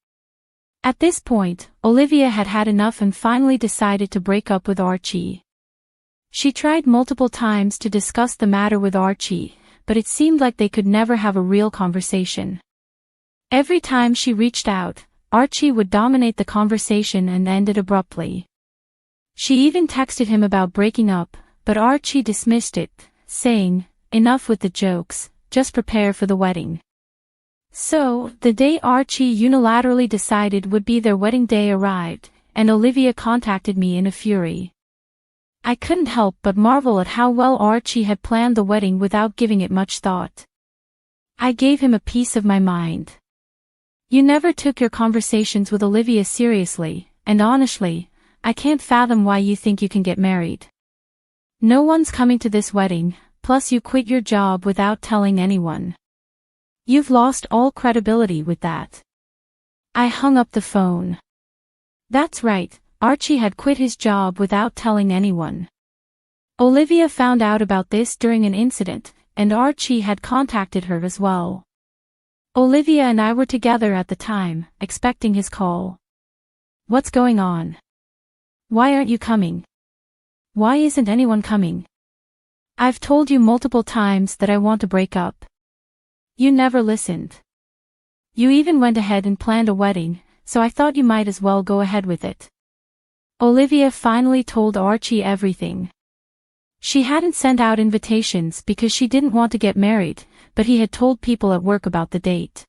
At this point, Olivia had had enough and finally decided to break up with Archie. She tried multiple times to discuss the matter with Archie, but it seemed like they could never have a real conversation. Every time she reached out, Archie would dominate the conversation and end it abruptly. She even texted him about breaking up, but Archie dismissed it, saying, "Enough with the jokes, just prepare for the wedding." So, the day Archie unilaterally decided would be their wedding day arrived, and Olivia contacted me in a fury. I couldn't help but marvel at how well Archie had planned the wedding without giving it much thought. I gave him a piece of my mind. "You never took your conversations with Olivia seriously, and honestly, I can't fathom why you think you can get married. No one's coming to this wedding, plus you quit your job without telling anyone. You've lost all credibility with that." I hung up the phone. That's right, Archie had quit his job without telling anyone. Olivia found out about this during an incident, and Archie had contacted her as well. Olivia and I were together at the time, expecting his call. "What's going on? Why aren't you coming? Why isn't anyone coming? I've told you multiple times that I want to break up. You never listened. You even went ahead and planned a wedding, so I thought you might as well go ahead with it." Olivia finally told Archie everything. She hadn't sent out invitations because she didn't want to get married, but he had told people at work about the date.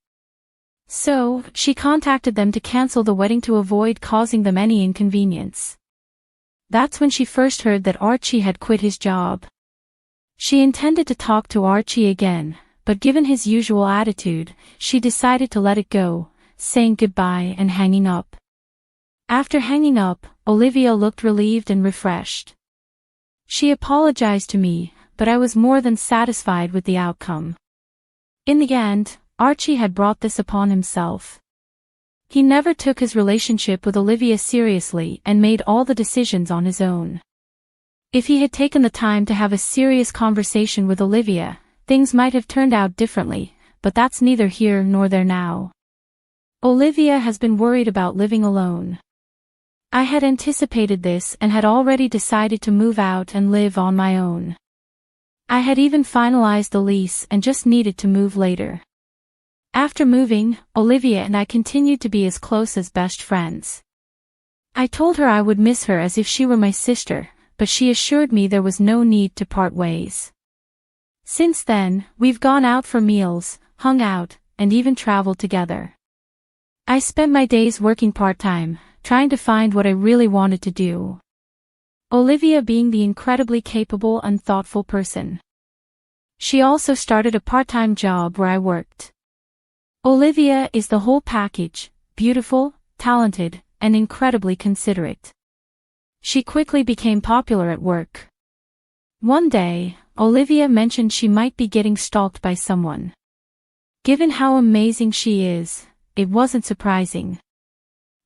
So, she contacted them to cancel the wedding to avoid causing them any inconvenience. That's when she first heard that Archie had quit his job. She intended to talk to Archie again, but given his usual attitude, she decided to let it go, saying goodbye and hanging up. After hanging up, Olivia looked relieved and refreshed. She apologized to me, but I was more than satisfied with the outcome. In the end, Archie had brought this upon himself. He never took his relationship with Olivia seriously and made all the decisions on his own. If he had taken the time to have a serious conversation with Olivia, things might have turned out differently, but that's neither here nor there now. Olivia has been worried about living alone. I had anticipated this and had already decided to move out and live on my own. I had even finalized the lease and just needed to move later. After moving, Olivia and I continued to be as close as best friends. I told her I would miss her as if she were my sister, but she assured me there was no need to part ways. Since then, we've gone out for meals, hung out, and even traveled together. I spent my days working part-time, trying to find what I really wanted to do. Olivia being the incredibly capable and thoughtful person. She also started a part-time job where I worked. Olivia is the whole package, beautiful, talented, and incredibly considerate. She quickly became popular at work. One day, Olivia mentioned she might be getting stalked by someone. Given how amazing she is, it wasn't surprising.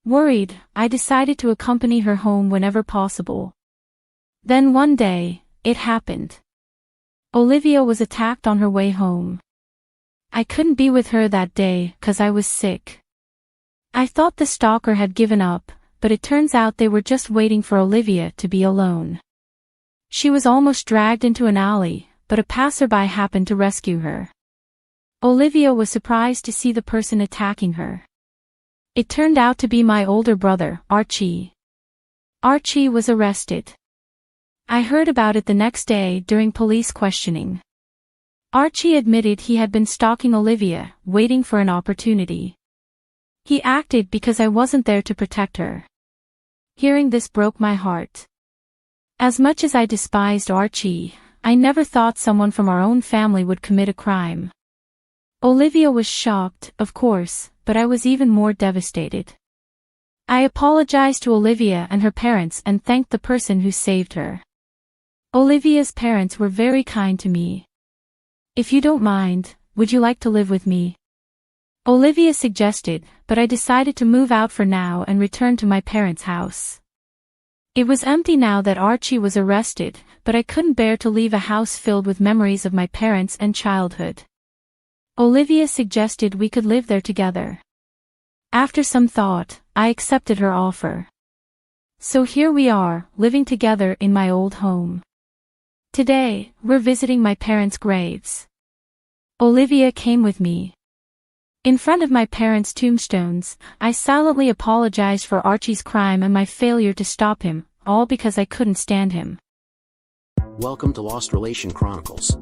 Worried, I decided to accompany her home whenever possible. Then one day, it happened. Olivia was attacked on her way home. I couldn't be with her that day 'cause I was sick. I thought the stalker had given up, but it turns out they were just waiting for Olivia to be alone. She was almost dragged into an alley, but a passerby happened to rescue her. Olivia was surprised to see the person attacking her. It turned out to be my older brother, Archie. Archie was arrested. I heard about it the next day during police questioning. Archie admitted he had been stalking Olivia, waiting for an opportunity. He acted because I wasn't there to protect her. Hearing this broke my heart. As much as I despised Archie, I never thought someone from our own family would commit a crime. Olivia was shocked, of course, but I was even more devastated. I apologized to Olivia and her parents and thanked the person who saved her. Olivia's parents were very kind to me. "If you don't mind, would you like to live with me?" Olivia suggested, but I decided to move out for now and return to my parents' house. It was empty now that Archie was arrested, but I couldn't bear to leave a house filled with memories of my parents and childhood. Olivia suggested we could live there together. After some thought, I accepted her offer. So here we are, living together in my old home. Today, we're visiting my parents' graves. Olivia came with me. In front of my parents' tombstones, I silently apologized for Archie's crime and my failure to stop him, all because I couldn't stand him.
Welcome to Lost Relation Chronicles.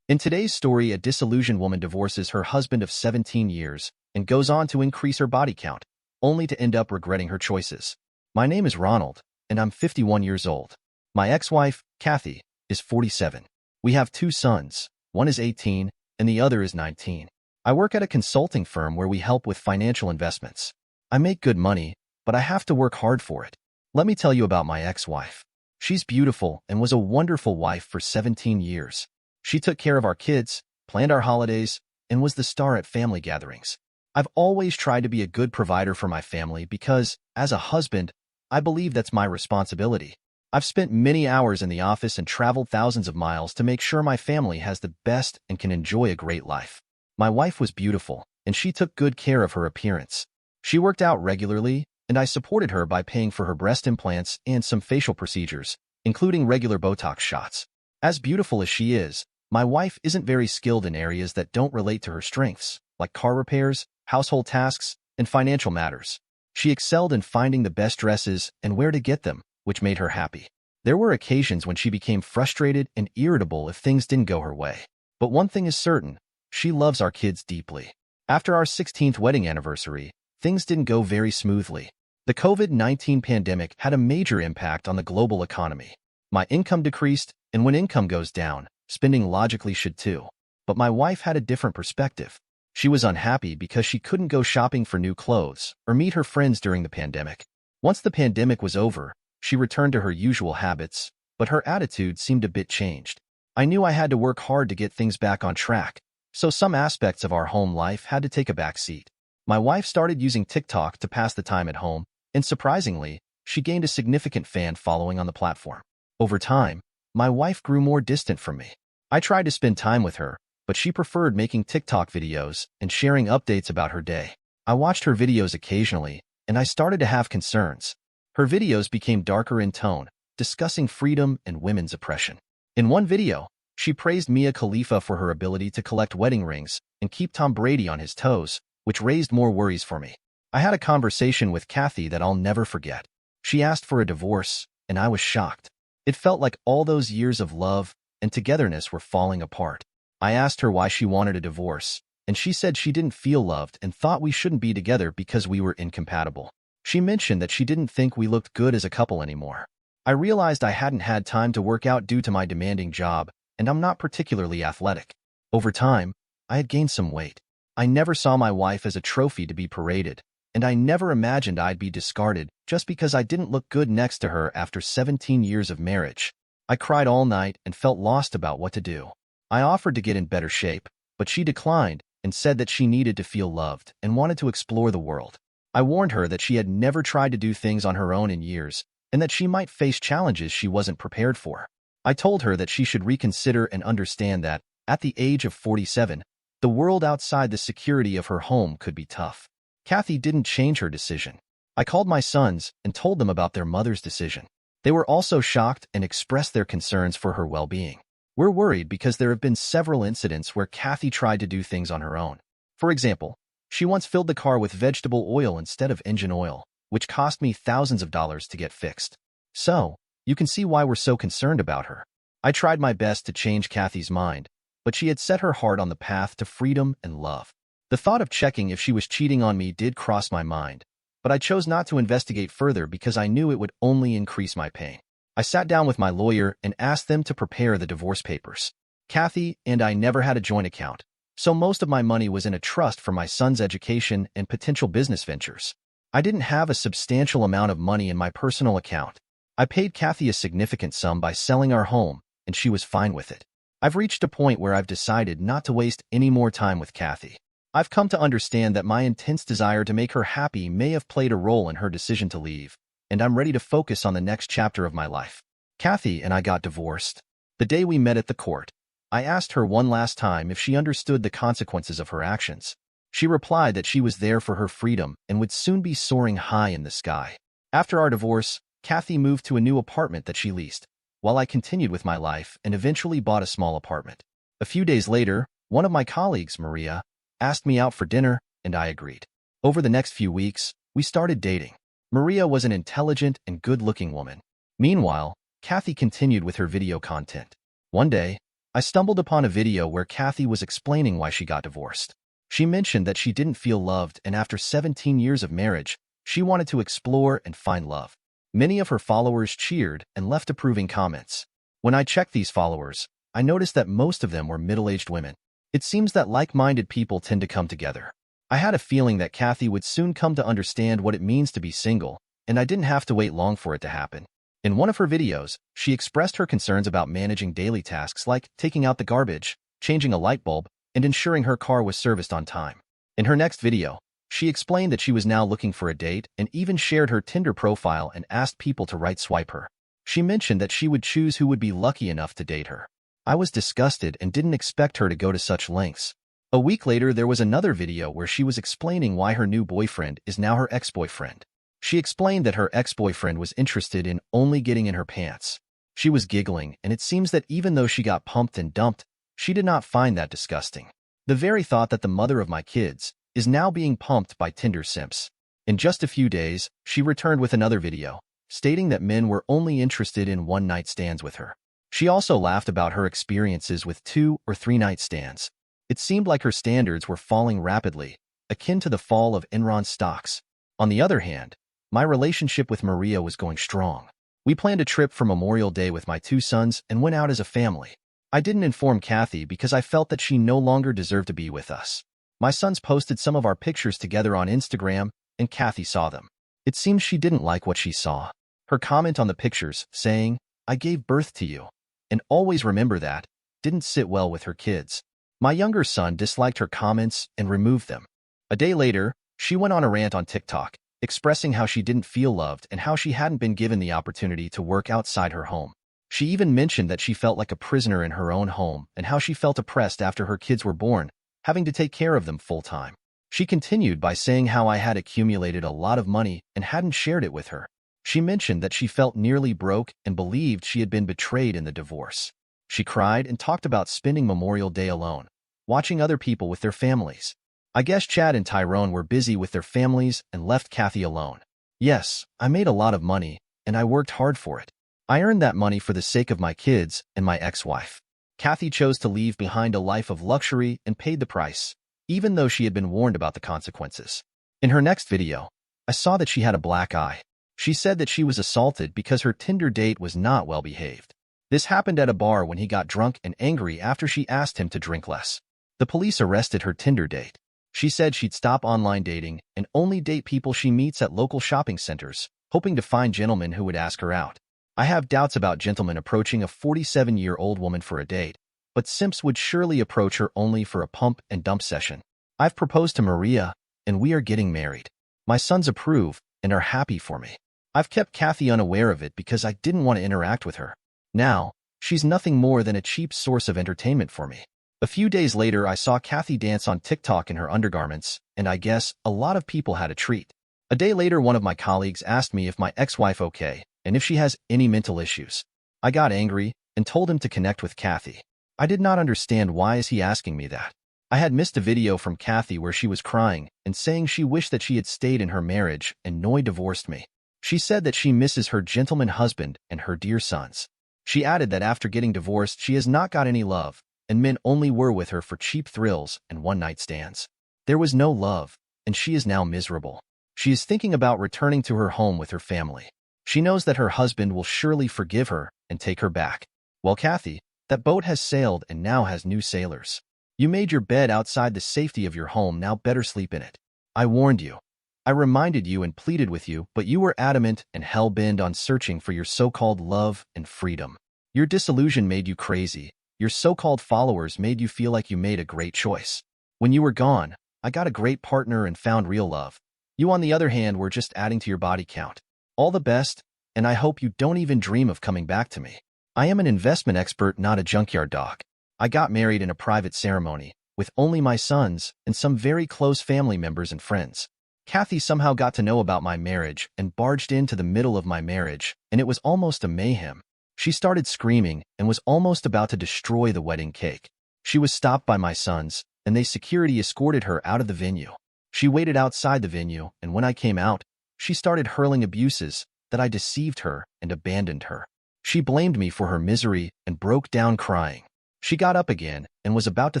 In today's story, a disillusioned woman divorces her husband of 17 years and goes on to increase her body count, only to end up regretting her choices. My name is Ronald, and I'm 51 years old. My ex-wife, Kathy, is 47. We have 2 sons, one is 18 and the other is 19. I work at a consulting firm where we help with financial investments. I make good money, but I have to work hard for it. Let me tell you about my ex-wife. She's beautiful and was a wonderful wife for 17 years. She took care of our kids, planned our holidays, and was the star at family gatherings. I've always tried to be a good provider for my family because, as a husband, I believe that's my responsibility. I've spent many hours in the office and traveled thousands of miles to make sure my family has the best and can enjoy a great life. My wife was beautiful, and she took good care of her appearance. She worked out regularly, and I supported her by paying for her breast implants and some facial procedures, including regular Botox shots. As beautiful as she is, my wife isn't very skilled in areas that don't relate to her strengths, like car repairs, household tasks, and financial matters. She excelled in finding the best dresses and where to get them, which made her happy. There were occasions when she became frustrated and irritable if things didn't go her way. But one thing is certain, she loves our kids deeply. After our 16th wedding anniversary, things didn't go very smoothly. The COVID-19 pandemic had a major impact on the global economy. My income decreased, and when income goes down, spending logically should too. But my wife had a different perspective. She was unhappy because she couldn't go shopping for new clothes or meet her friends during the pandemic. Once the pandemic was over, she returned to her usual habits, but her attitude seemed a bit changed. I knew I had to work hard to get things back on track, so some aspects of our home life had to take a back seat. My wife started using TikTok to pass the time at home, and surprisingly, she gained a significant fan following on the platform. Over time, my wife grew more distant from me. I tried to spend time with her, but she preferred making TikTok videos and sharing updates about her day. I watched her videos occasionally, and I started to have concerns. Her videos became darker in tone, discussing freedom and women's oppression. In one video, she praised Mia Khalifa for her ability to collect wedding rings and keep Tom Brady on his toes, which raised more worries for me. I had a conversation with Kathy that I'll never forget. She asked for a divorce, and I was shocked. It felt like all those years of love and togetherness were falling apart. I asked her why she wanted a divorce, and she said she didn't feel loved and thought we shouldn't be together because we were incompatible. She mentioned that she didn't think we looked good as a couple anymore. I realized I hadn't had time to work out due to my demanding job, and I'm not particularly athletic. Over time, I had gained some weight. I never saw my wife as a trophy to be paraded, and I never imagined I'd be discarded just because I didn't look good next to her after 17 years of marriage. I cried all night and felt lost about what to do. I offered to get in better shape, but she declined and said that she needed to feel loved and wanted to explore the world. I warned her that she had never tried to do things on her own in years and that she might face challenges she wasn't prepared for. I told her that she should reconsider and understand that, at the age of 47, the world outside the security of her home could be tough. Kathy didn't change her decision. I called my sons and told them about their mother's decision. They were also shocked and expressed their concerns for her well-being. We're worried because there have been several incidents where Kathy tried to do things on her own. For example, she once filled the car with vegetable oil instead of engine oil, which cost me thousands of dollars to get fixed. So, you can see why we're so concerned about her. I tried my best to change Kathy's mind, but she had set her heart on the path to freedom and love. The thought of checking if she was cheating on me did cross my mind, but I chose not to investigate further because I knew it would only increase my pain. I sat down with my lawyer and asked them to prepare the divorce papers. Kathy and I never had a joint account, so most of my money was in a trust for my son's education and potential business ventures. I didn't have a substantial amount of money in my personal account. I paid Kathy a significant sum by selling our home, and she was fine with it. I've reached a point where I've decided not to waste any more time with Kathy. I've come to understand that my intense desire to make her happy may have played a role in her decision to leave, and I'm ready to focus on the next chapter of my life. Kathy and I got divorced. The day we met at the court, I asked her one last time if she understood the consequences of her actions. She replied that she was there for her freedom and would soon be soaring high in the sky. After our divorce, Kathy moved to a new apartment that she leased, while I continued with my life and eventually bought a small apartment. A few days later, one of my colleagues, Maria, asked me out for dinner, and I agreed. Over the next few weeks, we started dating. Maria was an intelligent and good-looking woman. Meanwhile, Kathy continued with her video content. One day, I stumbled upon a video where Kathy was explaining why she got divorced. She mentioned that she didn't feel loved, and after 17 years of marriage, she wanted to explore and find love. Many of her followers cheered and left approving comments. When I checked these followers, I noticed that most of them were middle-aged women. It seems that like-minded people tend to come together. I had a feeling that Kathy would soon come to understand what it means to be single, and I didn't have to wait long for it to happen. In one of her videos, she expressed her concerns about managing daily tasks like taking out the garbage, changing a light bulb, and ensuring her car was serviced on time. In her next video, she explained that she was now looking for a date and even shared her Tinder profile and asked people to right-swipe her. She mentioned that she would choose who would be lucky enough to date her. I was disgusted and didn't expect her to go to such lengths. A week later, there was another video where she was explaining why her new boyfriend is now her ex-boyfriend. She explained that her ex-boyfriend was interested in only getting in her pants. She was giggling, and it seems that even though she got pumped and dumped, she did not find that disgusting. The very thought that the mother of my kids is now being pumped by Tinder simps. In just a few days, she returned with another video, stating that men were only interested in one-night stands with her. She also laughed about her experiences with 2 or 3 night stands. It seemed like her standards were falling rapidly, akin to the fall of Enron stocks. On the other hand, my relationship with Maria was going strong. We planned a trip for Memorial Day with my 2 sons and went out as a family. I didn't inform Kathy because I felt that she no longer deserved to be with us. My sons posted some of our pictures together on Instagram, and Kathy saw them. It seems she didn't like what she saw. Her comment on the pictures, saying, "I gave birth to you, and always remember that," didn't sit well with her kids. My younger son disliked her comments and removed them. A day later, she went on a rant on TikTok, expressing how she didn't feel loved and how she hadn't been given the opportunity to work outside her home. She even mentioned that she felt like a prisoner in her own home and how she felt oppressed after her kids were born, having to take care of them full-time. She continued by saying how I had accumulated a lot of money and hadn't shared it with her. She mentioned that she felt nearly broke and believed she had been betrayed in the divorce. She cried and talked about spending Memorial Day alone, watching other people with their families. I guess Chad and Tyrone were busy with their families and left Kathy alone. Yes, I made a lot of money, and I worked hard for it. I earned that money for the sake of my kids and my ex-wife. Kathy chose to leave behind a life of luxury and paid the price, even though she had been warned about the consequences. In her next video, I saw that she had a black eye. She said that she was assaulted because her Tinder date was not well behaved. This happened at a bar when he got drunk and angry after she asked him to drink less. The police arrested her Tinder date. She said she'd stop online dating and only date people she meets at local shopping centers, hoping to find gentlemen who would ask her out. I have doubts about gentlemen approaching a 47-year-old woman for a date, but simps would surely approach her only for a pump and dump session. I've proposed to Maria, and we are getting married. My sons approve and are happy for me. I've kept Kathy unaware of it because I didn't want to interact with her. Now, she's nothing more than a cheap source of entertainment for me. A few days later, I saw Kathy dance on TikTok in her undergarments, and I guess a lot of people had a treat. A day later, one of my colleagues asked me if my ex-wife okay, and if she has any mental issues. I got angry and told him to connect with Kathy. I did not understand why is he asking me that. I had missed a video from Kathy where she was crying and saying she wished that she had stayed in her marriage and Noy divorced me. She said that she misses her gentleman husband and her dear sons. She added that after getting divorced, she has not got any love, and men only were with her for cheap thrills and one-night stands. There was no love, and she is now miserable. She is thinking about returning to her home with her family. She knows that her husband will surely forgive her and take her back. Well, Kathy, that boat has sailed and now has new sailors. You made your bed outside the safety of your home, now better sleep in it. I warned you. I reminded you and pleaded with you, but you were adamant and hell-bent on searching for your so-called love and freedom. Your disillusion made you crazy. Your so-called followers made you feel like you made a great choice. When you were gone, I got a great partner and found real love. You, on the other hand, were just adding to your body count. All the best, and I hope you don't even dream of coming back to me. I am an investment expert, not a junkyard dog. I got married in a private ceremony, with only my sons and some very close family members and friends. Kathy somehow got to know about my marriage and barged into the middle of my marriage, and it was almost a mayhem. She started screaming and was almost about to destroy the wedding cake. She was stopped by my sons, and they security escorted her out of the venue. She waited outside the venue, and when I came out, she started hurling abuses that I deceived her and abandoned her. She blamed me for her misery and broke down crying. She got up again and was about to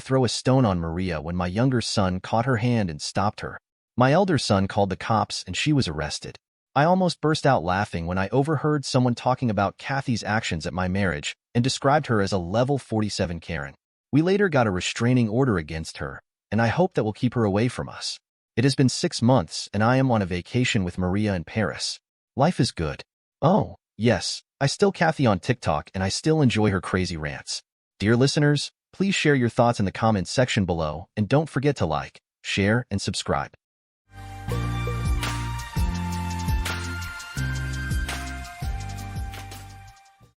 throw a stone on Maria when my younger son caught her hand and stopped her. My elder son called the cops and she was arrested. I almost burst out laughing when I overheard someone talking about Kathy's actions at my marriage and described her as a level 47 Karen. We later got a restraining order against her, and I hope that will keep her away from us. It has been 6 months and I am on a vacation with Maria in Paris. Life is good. Oh, yes, I still Kathy on TikTok and I still enjoy her crazy rants. Dear listeners, please share your thoughts in the comments section below and don't forget to like, share, and subscribe.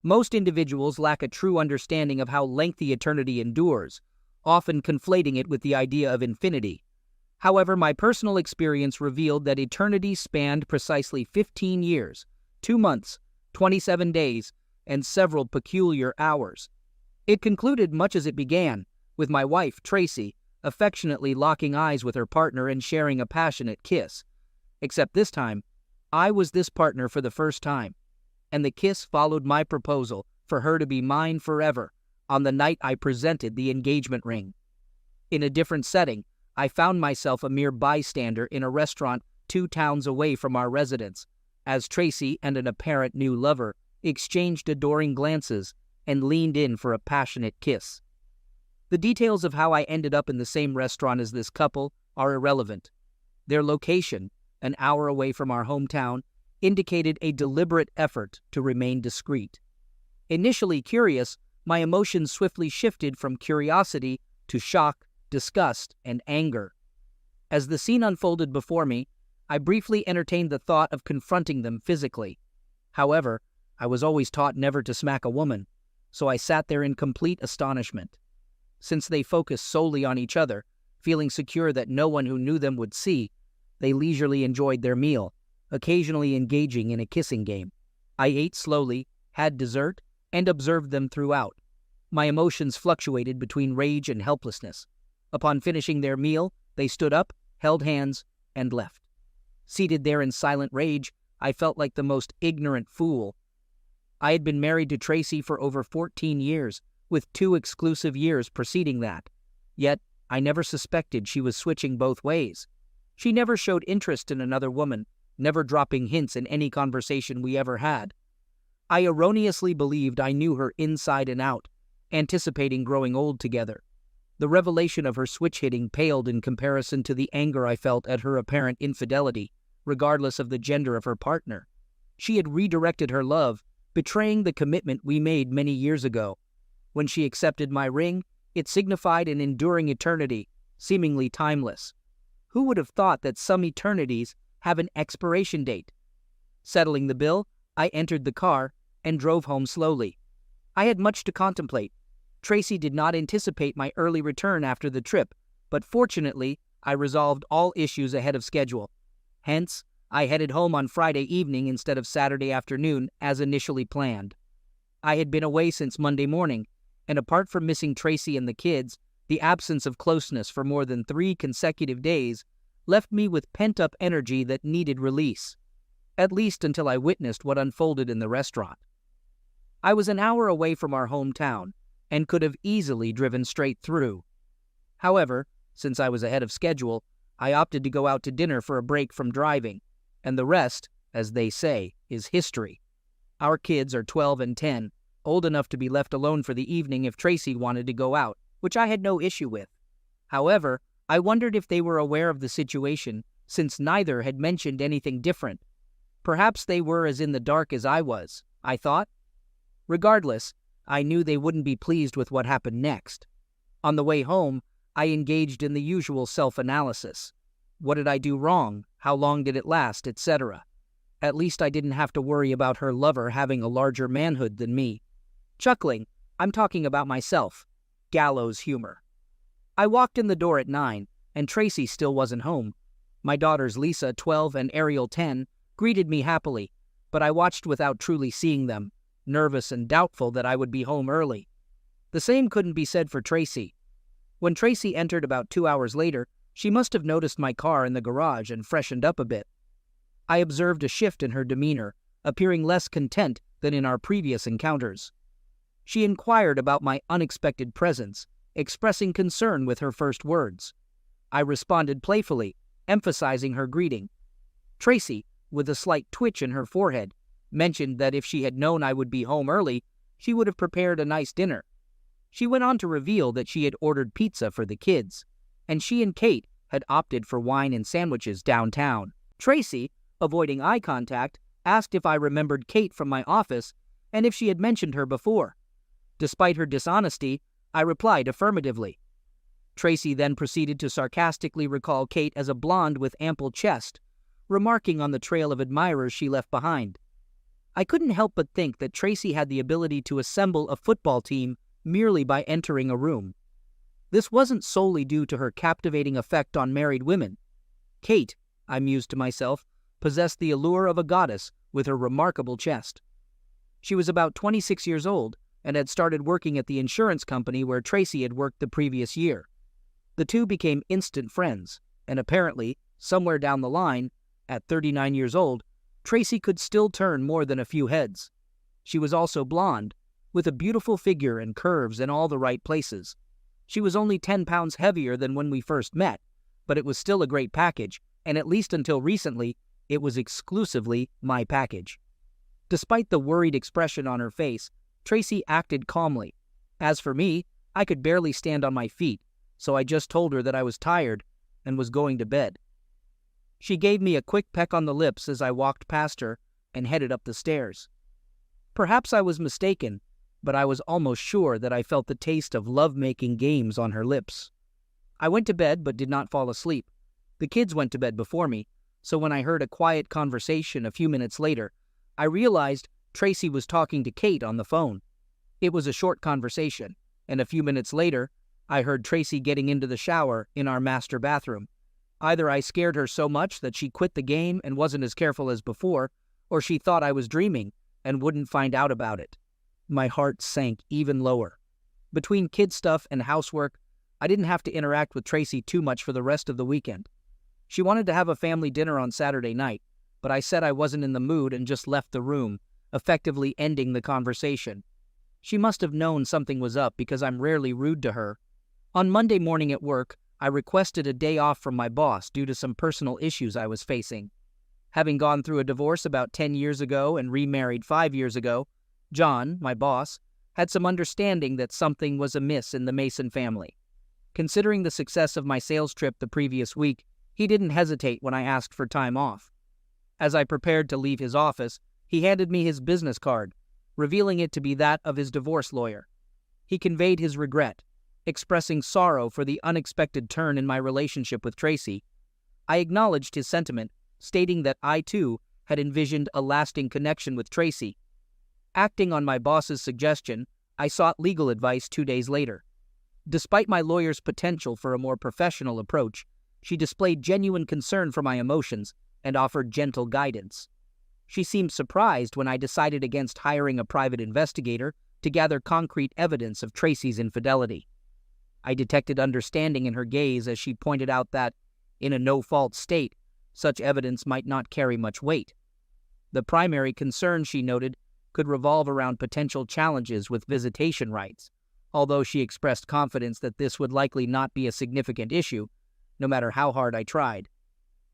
Most individuals lack a true understanding of how lengthy eternity endures, often conflating it with the idea of infinity. However, my personal experience revealed that eternity spanned precisely 15 years, 2 months, 27 days, and several peculiar hours. It concluded much as it began, with my wife, Tracy, affectionately locking eyes with her partner and sharing a passionate kiss. Except this time, I was this partner for the first time, and the kiss followed my proposal for her to be mine forever on the night I presented the engagement ring. In a different setting, I found myself a mere bystander in a restaurant 2 towns away from our residence, as Tracy and an apparent new lover exchanged adoring glances and leaned in for a passionate kiss. The details of how I ended up in the same restaurant as this couple are irrelevant. Their location, an hour away from our hometown, indicated a deliberate effort to remain discreet. Initially curious, my emotions swiftly shifted from curiosity to shock, disgust, and anger. As the scene unfolded before me, I briefly entertained the thought of confronting them physically. However, I was always taught never to smack a woman, so I sat there in complete astonishment. Since they focused solely on each other, feeling secure that no one who knew them would see, they leisurely enjoyed their meal, occasionally engaging in a kissing game. I ate slowly, had dessert, and observed them throughout. My emotions fluctuated between rage and helplessness. Upon finishing their meal, they stood up, held hands, and left. Seated there in silent rage, I felt like the most ignorant fool. I had been married to Tracy for over 14 years, with 2 exclusive years preceding that. Yet, I never suspected she was switching both ways. She never showed interest in another woman, never dropping hints in any conversation we ever had. I erroneously believed I knew her inside and out, anticipating growing old together. The revelation of her switch-hitting paled in comparison to the anger I felt at her apparent infidelity, regardless of the gender of her partner. She had redirected her love, betraying the commitment we made many years ago. When she accepted my ring, it signified an enduring eternity, seemingly timeless. Who would have thought that some eternities have an expiration date? Settling the bill, I entered the car and drove home slowly. I had much to contemplate. Tracy did not anticipate my early return after the trip, but fortunately, I resolved all issues ahead of schedule. Hence, I headed home on Friday evening instead of Saturday afternoon as initially planned. I had been away since Monday morning, and apart from missing Tracy and the kids, the absence of closeness for more than 3 consecutive days left me with pent-up energy that needed release, at least until I witnessed what unfolded in the restaurant. I was an hour away from our hometown and could have easily driven straight through. However, since I was ahead of schedule, I opted to go out to dinner for a break from driving, and the rest, as they say, is history. Our kids are 12 and 10, old enough to be left alone for the evening if Tracy wanted to go out, which I had no issue with. However, I wondered if they were aware of the situation, since neither had mentioned anything different. Perhaps they were as in the dark as I was, I thought. Regardless, I knew they wouldn't be pleased with what happened next. On the way home, I engaged in the usual self-analysis. What did I do wrong? How long did it last? Etc. At least I didn't have to worry about her lover having a larger manhood than me. Chuckling, I'm talking about myself. Gallows humor. I walked in the door at 9, and Tracy still wasn't home. My daughters Lisa, 12, and Ariel, 10, greeted me happily, but I watched without truly seeing them, nervous and doubtful that I would be home early. The same couldn't be said for Tracy. When Tracy entered about 2 hours later, she must have noticed my car in the garage and freshened up a bit. I observed a shift in her demeanor, appearing less content than in our previous encounters. She inquired about my unexpected presence, expressing concern with her first words. I responded playfully, emphasizing her greeting. Tracy, with a slight twitch in her forehead, mentioned that if she had known I would be home early, she would have prepared a nice dinner. She went on to reveal that she had ordered pizza for the kids, and she and Kate had opted for wine and sandwiches downtown. Tracy, avoiding eye contact, asked if I remembered Kate from my office and if she had mentioned her before. Despite her dishonesty, I replied affirmatively. Tracy then proceeded to sarcastically recall Kate as a blonde with ample chest, remarking on the trail of admirers she left behind. I couldn't help but think that Tracy had the ability to assemble a football team merely by entering a room. This wasn't solely due to her captivating effect on married women. Kate, I mused to myself, possessed the allure of a goddess with her remarkable chest. She was about 26 years old and had started working at the insurance company where Tracy had worked the previous year. The two became instant friends, and apparently, somewhere down the line, at 39 years old, Tracy could still turn more than a few heads. She was also blonde, with a beautiful figure and curves in all the right places. She was only 10 pounds heavier than when we first met, but it was still a great package, and at least until recently, it was exclusively my package. Despite the worried expression on her face, Tracy acted calmly. As for me, I could barely stand on my feet, so I just told her that I was tired and was going to bed. She gave me a quick peck on the lips as I walked past her and headed up the stairs. Perhaps I was mistaken, but I was almost sure that I felt the taste of love-making games on her lips. I went to bed but did not fall asleep. The kids went to bed before me, so when I heard a quiet conversation a few minutes later, I realized Tracy was talking to Kate on the phone. It was a short conversation, and a few minutes later, I heard Tracy getting into the shower in our master bathroom. Either I scared her so much that she quit the game and wasn't as careful as before, or she thought I was dreaming and wouldn't find out about it. My heart sank even lower. Between kid stuff and housework, I didn't have to interact with Tracy too much for the rest of the weekend. She wanted to have a family dinner on Saturday night, but I said I wasn't in the mood and just left the room, effectively ending the conversation. She must have known something was up because I'm rarely rude to her. On Monday morning at work, I requested a day off from my boss due to some personal issues I was facing. Having gone through a divorce about 10 years ago and remarried 5 years ago, John, my boss, had some understanding that something was amiss in the Mason family. Considering the success of my sales trip the previous week, he didn't hesitate when I asked for time off. As I prepared to leave his office, he handed me his business card, revealing it to be that of his divorce lawyer. He conveyed his regret, expressing sorrow for the unexpected turn in my relationship with Tracy. I acknowledged his sentiment, stating that I, too, had envisioned a lasting connection with Tracy. Acting on my boss's suggestion, I sought legal advice 2 days later. Despite my lawyer's potential for a more professional approach, she displayed genuine concern for my emotions and offered gentle guidance. She seemed surprised when I decided against hiring a private investigator to gather concrete evidence of Tracy's infidelity. I detected understanding in her gaze as she pointed out that, in a no-fault state, such evidence might not carry much weight. The primary concern, she noted, could revolve around potential challenges with visitation rights, although she expressed confidence that this would likely not be a significant issue, no matter how hard I tried.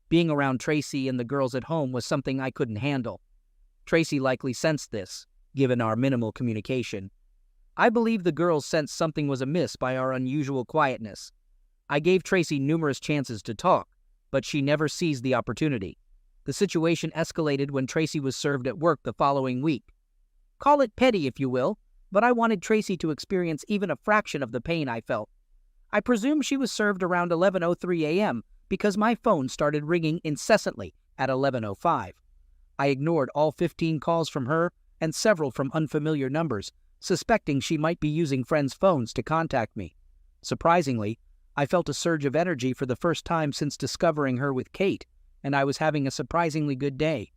Being around Tracy and the girls at home was something I couldn't handle. Tracy likely sensed this, given our minimal communication. I believe the girls sensed something was amiss by our unusual quietness. I gave Tracy numerous chances to talk, but she never seized the opportunity. The situation escalated when Tracy was served at work the following week. Call it petty if you will, but I wanted Tracy to experience even a fraction of the pain I felt. I presume she was served around 11:03 a.m. because my phone started ringing incessantly at 11:05. I ignored all 15 calls from her and several from unfamiliar numbers, suspecting she might be using friends' phones to contact me. Surprisingly, I felt a surge of energy for the first time since discovering her with Kate, and I was having a surprisingly good day.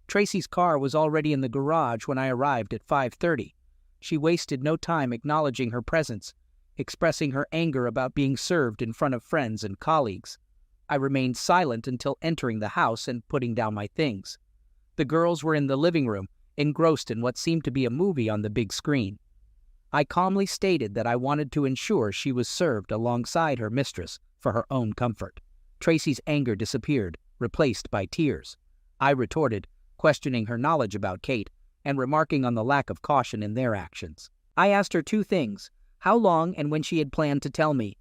Tracy's car was already in the garage when I arrived at 5:30. She wasted no time acknowledging her presence, expressing her anger about being served in front of friends and colleagues. I remained silent until entering the house and putting down my things. The girls were in the living room, engrossed in what seemed to be a movie on the big screen. I calmly stated that I wanted to ensure she was served alongside her mistress for her own comfort. Tracy's anger disappeared, replaced by tears. I retorted, questioning her knowledge about Kate and remarking on the lack of caution in their actions. I asked her 2 things, how long and when she had planned to tell me.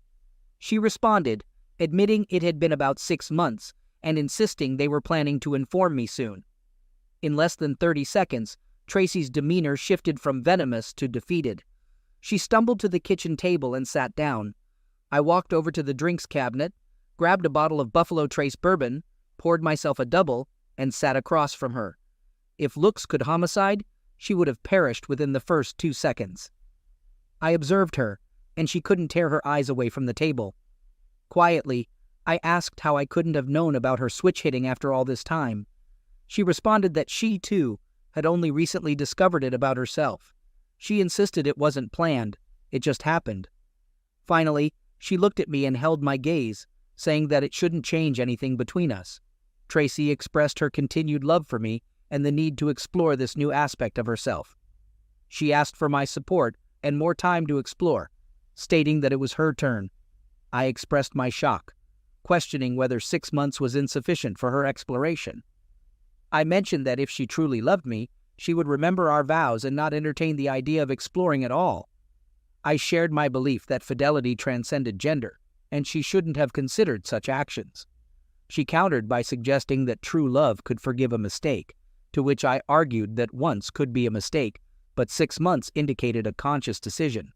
She responded, admitting it had been about 6 months and insisting they were planning to inform me soon. In less than 30 seconds, Tracy's demeanor shifted from venomous to defeated. She stumbled to the kitchen table and sat down. I walked over to the drinks cabinet, grabbed a bottle of Buffalo Trace bourbon, poured myself a double, and sat across from her. If looks could homicide, she would have perished within the first 2 seconds. I observed her, and she couldn't tear her eyes away from the table. Quietly, I asked how I couldn't have known about her switch hitting after all this time. She responded that she, too, had only recently discovered it about herself. She insisted it wasn't planned, it just happened. Finally, she looked at me and held my gaze, saying that it shouldn't change anything between us. Tracy expressed her continued love for me and the need to explore this new aspect of herself. She asked for my support and more time to explore, stating that it was her turn. I expressed my shock, questioning whether 6 months was insufficient for her exploration. I mentioned that if she truly loved me, she would remember our vows and not entertain the idea of exploring at all. I shared my belief that fidelity transcended gender, and she shouldn't have considered such actions. She countered by suggesting that true love could forgive a mistake, to which I argued that once could be a mistake, but 6 months indicated a conscious decision.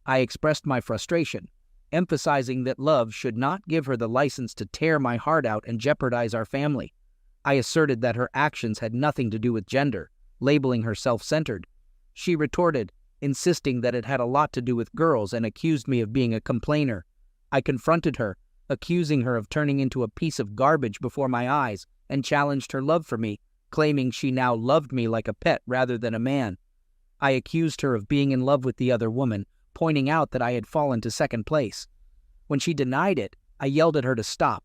I expressed my frustration, emphasizing that love should not give her the license to tear my heart out and jeopardize our family. I asserted that her actions had nothing to do with gender, labeling her self-centered. She retorted, insisting that it had a lot to do with girls and accused me of being a complainer. I confronted her, accusing her of turning into a piece of garbage before my eyes, and challenged her love for me, claiming she now loved me like a pet rather than a man. I accused her of being in love with the other woman, pointing out that I had fallen to second place. When she denied it, I yelled at her to stop,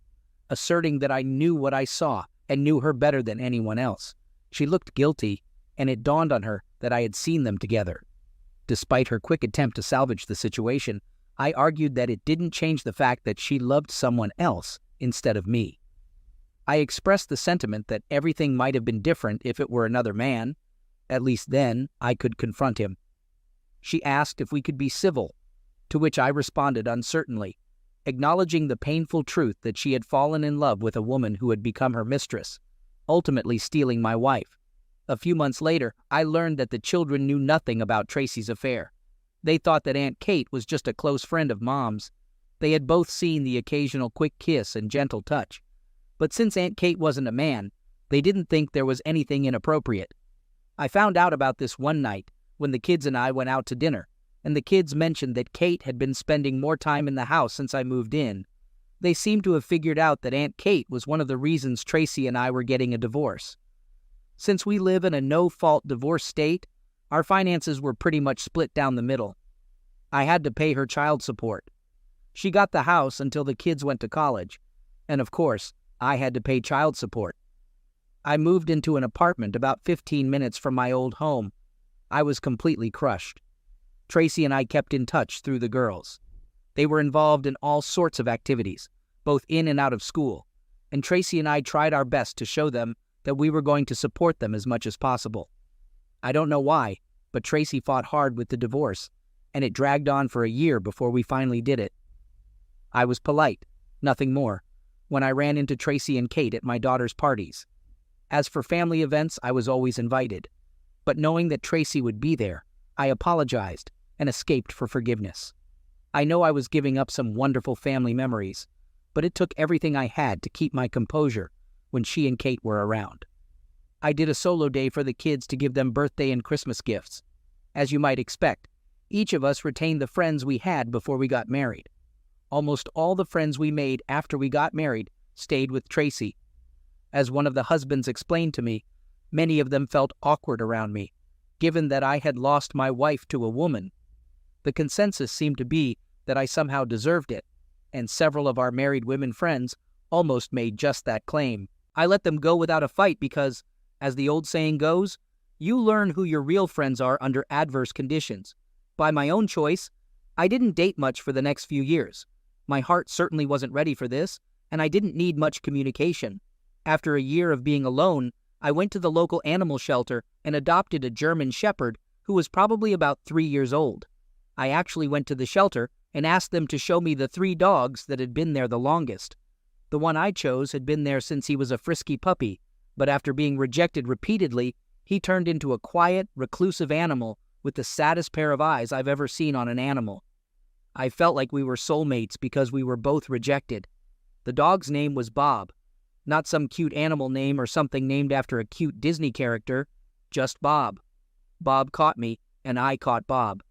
asserting that I knew what I saw and knew her better than anyone else. She looked guilty, and it dawned on her that I had seen them together. Despite her quick attempt to salvage the situation, I argued that it didn't change the fact that she loved someone else instead of me. I expressed the sentiment that everything might have been different if it were another man. At least then, I could confront him. She asked if we could be civil, to which I responded uncertainly, acknowledging the painful truth that she had fallen in love with a woman who had become her mistress, ultimately stealing my wife. A few months later, I learned that the children knew nothing about Tracy's affair. They thought that Aunt Kate was just a close friend of Mom's. They had both seen the occasional quick kiss and gentle touch. But since Aunt Kate wasn't a man, they didn't think there was anything inappropriate. I found out about this one night when the kids and I went out to dinner, and the kids mentioned that Kate had been spending more time in the house since I moved in. They seemed to have figured out that Aunt Kate was one of the reasons Tracy and I were getting a divorce. Since we live in a no-fault divorce state, our finances were pretty much split down the middle. I had to pay her child support. She got the house until the kids went to college, and of course, I had to pay child support. I moved into an apartment about 15 minutes from my old home. I was completely crushed. Tracy and I kept in touch through the girls. They were involved in all sorts of activities, both in and out of school, and Tracy and I tried our best to show them that we were going to support them as much as possible. I don't know why, but Tracy fought hard with the divorce, and it dragged on for a year before we finally did it. I was polite, nothing more, when I ran into Tracy and Kate at my daughter's parties. As for family events, I was always invited. But knowing that Tracy would be there, I apologized and escaped for forgiveness. I know I was giving up some wonderful family memories, but it took everything I had to keep my composure when she and Kate were around. I did a solo day for the kids to give them birthday and Christmas gifts. As you might expect, each of us retained the friends we had before we got married. Almost all the friends we made after we got married stayed with Tracy. As one of the husbands explained to me, many of them felt awkward around me, given that I had lost my wife to a woman. The consensus seemed to be that I somehow deserved it, and several of our married women friends almost made just that claim. I let them go without a fight because, as the old saying goes, you learn who your real friends are under adverse conditions. By my own choice, I didn't date much for the next few years. My heart certainly wasn't ready for this, and I didn't need much communication. After a year of being alone, I went to the local animal shelter and adopted a German shepherd who was probably about 3 years old. I actually went to the shelter and asked them to show me the 3 dogs that had been there the longest. The one I chose had been there since he was a frisky puppy, but after being rejected repeatedly, he turned into a quiet, reclusive animal with the saddest pair of eyes I've ever seen on an animal. I felt like we were soulmates because we were both rejected. The dog's name was Bob. Not some cute animal name or something named after a cute Disney character, just Bob. Bob caught me, and I caught Bob.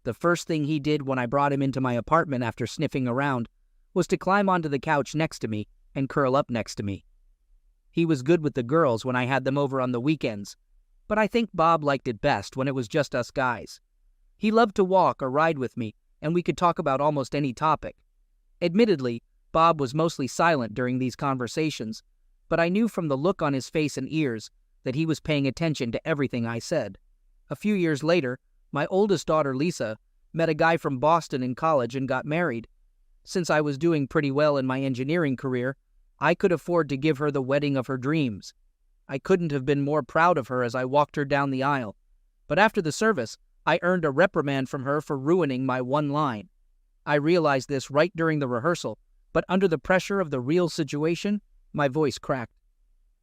The first thing he did when I brought him into my apartment after sniffing around was to climb onto the couch next to me and curl up next to me. He was good with the girls when I had them over on the weekends, but I think Bob liked it best when it was just us guys. He loved to walk or ride with me, and we could talk about almost any topic. Admittedly, Bob was mostly silent during these conversations, but I knew from the look on his face and ears that he was paying attention to everything I said. A few years later, my oldest daughter, Lisa, met a guy from Boston in college and got married. Since I was doing pretty well in my engineering career, I could afford to give her the wedding of her dreams. I couldn't have been more proud of her as I walked her down the aisle. But after the service, I earned a reprimand from her for ruining my one line. I realized this right during the rehearsal, but under the pressure of the real situation, my voice cracked.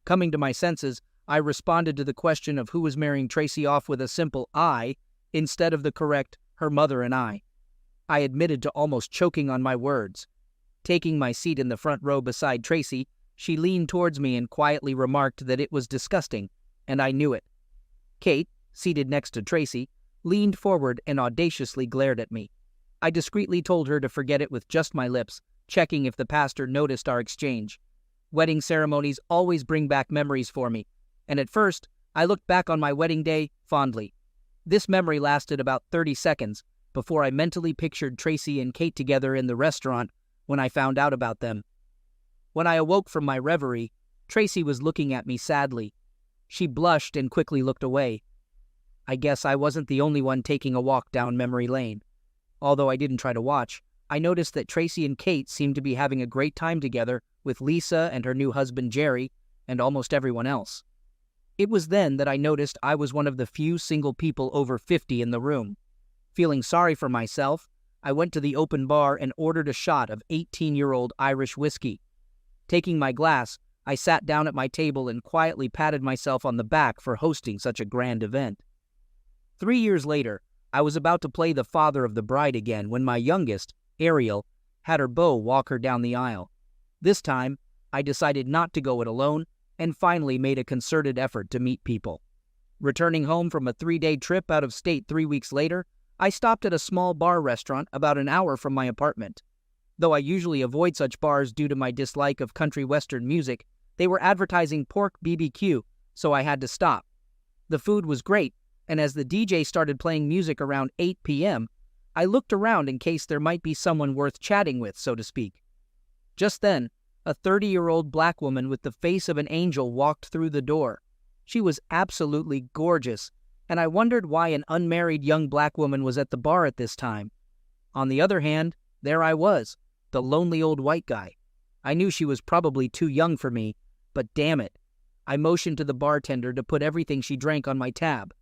Coming to my senses, I responded to the question of who was marrying Tracy off with a simple I, instead of the correct her mother and I. I admitted to almost choking on my words. Taking my seat in the front row beside Tracy, she leaned towards me and quietly remarked that it was disgusting, and I knew it. Kate, seated next to Tracy, leaned forward and audaciously glared at me. I discreetly told her to forget it with just my lips, checking if the pastor noticed our exchange. Wedding ceremonies always bring back memories for me, and at first, I looked back on my wedding day fondly. This memory lasted about 30 seconds before I mentally pictured Tracy and Kate together in the restaurant when I found out about them. When I awoke from my reverie, Tracy was looking at me sadly. She blushed and quickly looked away. I guess I wasn't the only one taking a walk down memory lane. Although I didn't try to watch, I noticed that Tracy and Kate seemed to be having a great time together with Lisa and her new husband Jerry and almost everyone else. It was then that I noticed I was one of the few single people over 50 in the room. Feeling sorry for myself, I went to the open bar and ordered a shot of 18-year-old Irish whiskey. Taking my glass, I sat down at my table and quietly patted myself on the back for hosting such a grand event. 3 years later, I was about to play the father of the bride again when my youngest, Ariel, had her beau walk her down the aisle. This time, I decided not to go it alone and finally made a concerted effort to meet people. Returning home from a 3-day trip out of state 3 weeks later, I stopped at a small bar restaurant about an hour from my apartment. Though I usually avoid such bars due to my dislike of country western music, they were advertising pork BBQ, so I had to stop. The food was great, and as the DJ started playing music around 8 p.m., I looked around in case there might be someone worth chatting with, so to speak. Just then, a 30-year-old black woman with the face of an angel walked through the door. She was absolutely gorgeous, and I wondered why an unmarried young black woman was at the bar at this time. On the other hand, there I was, the lonely old white guy. I knew she was probably too young for me, but damn it. I motioned to the bartender to put everything she drank on my tab.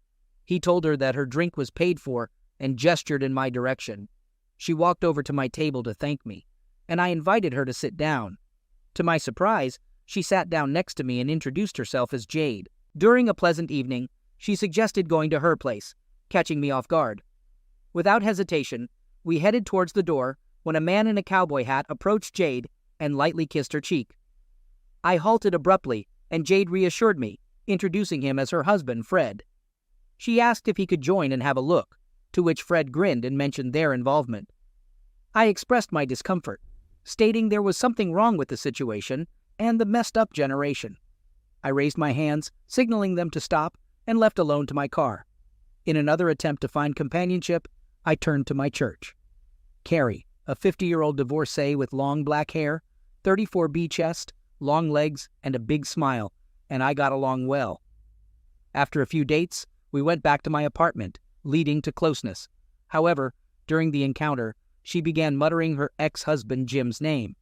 He told her that her drink was paid for and gestured in my direction. She walked over to my table to thank me, and I invited her to sit down. To my surprise, she sat down next to me and introduced herself as Jade. During a pleasant evening, she suggested going to her place, catching me off guard. Without hesitation, we headed towards the door when a man in a cowboy hat approached Jade and lightly kissed her cheek. I halted abruptly, and Jade reassured me, introducing him as her husband, Fred. She asked if he could join and have a look, to which Fred grinned and mentioned their involvement. I expressed my discomfort, stating there was something wrong with the situation and the messed-up generation. I raised my hands, signaling them to stop, and left alone to my car. In another attempt to find companionship, I turned to my church. Carrie, a 50-year-old divorcee with long black hair, 34B chest, long legs, and a big smile, and I got along well. After a few dates, we went back to my apartment, leading to closeness. However, during the encounter, she began muttering her ex-husband Jim's name.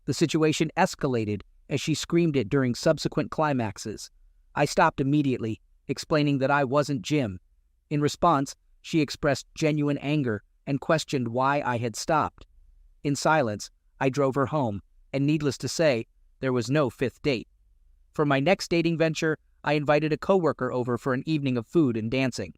The situation escalated as she screamed it during subsequent climaxes. I stopped immediately, explaining that I wasn't Jim. In response, she expressed genuine anger and questioned why I had stopped. In silence, I drove her home, and needless to say, there was no fifth date. For my next dating venture, I invited a coworker over for an evening of food and dancing.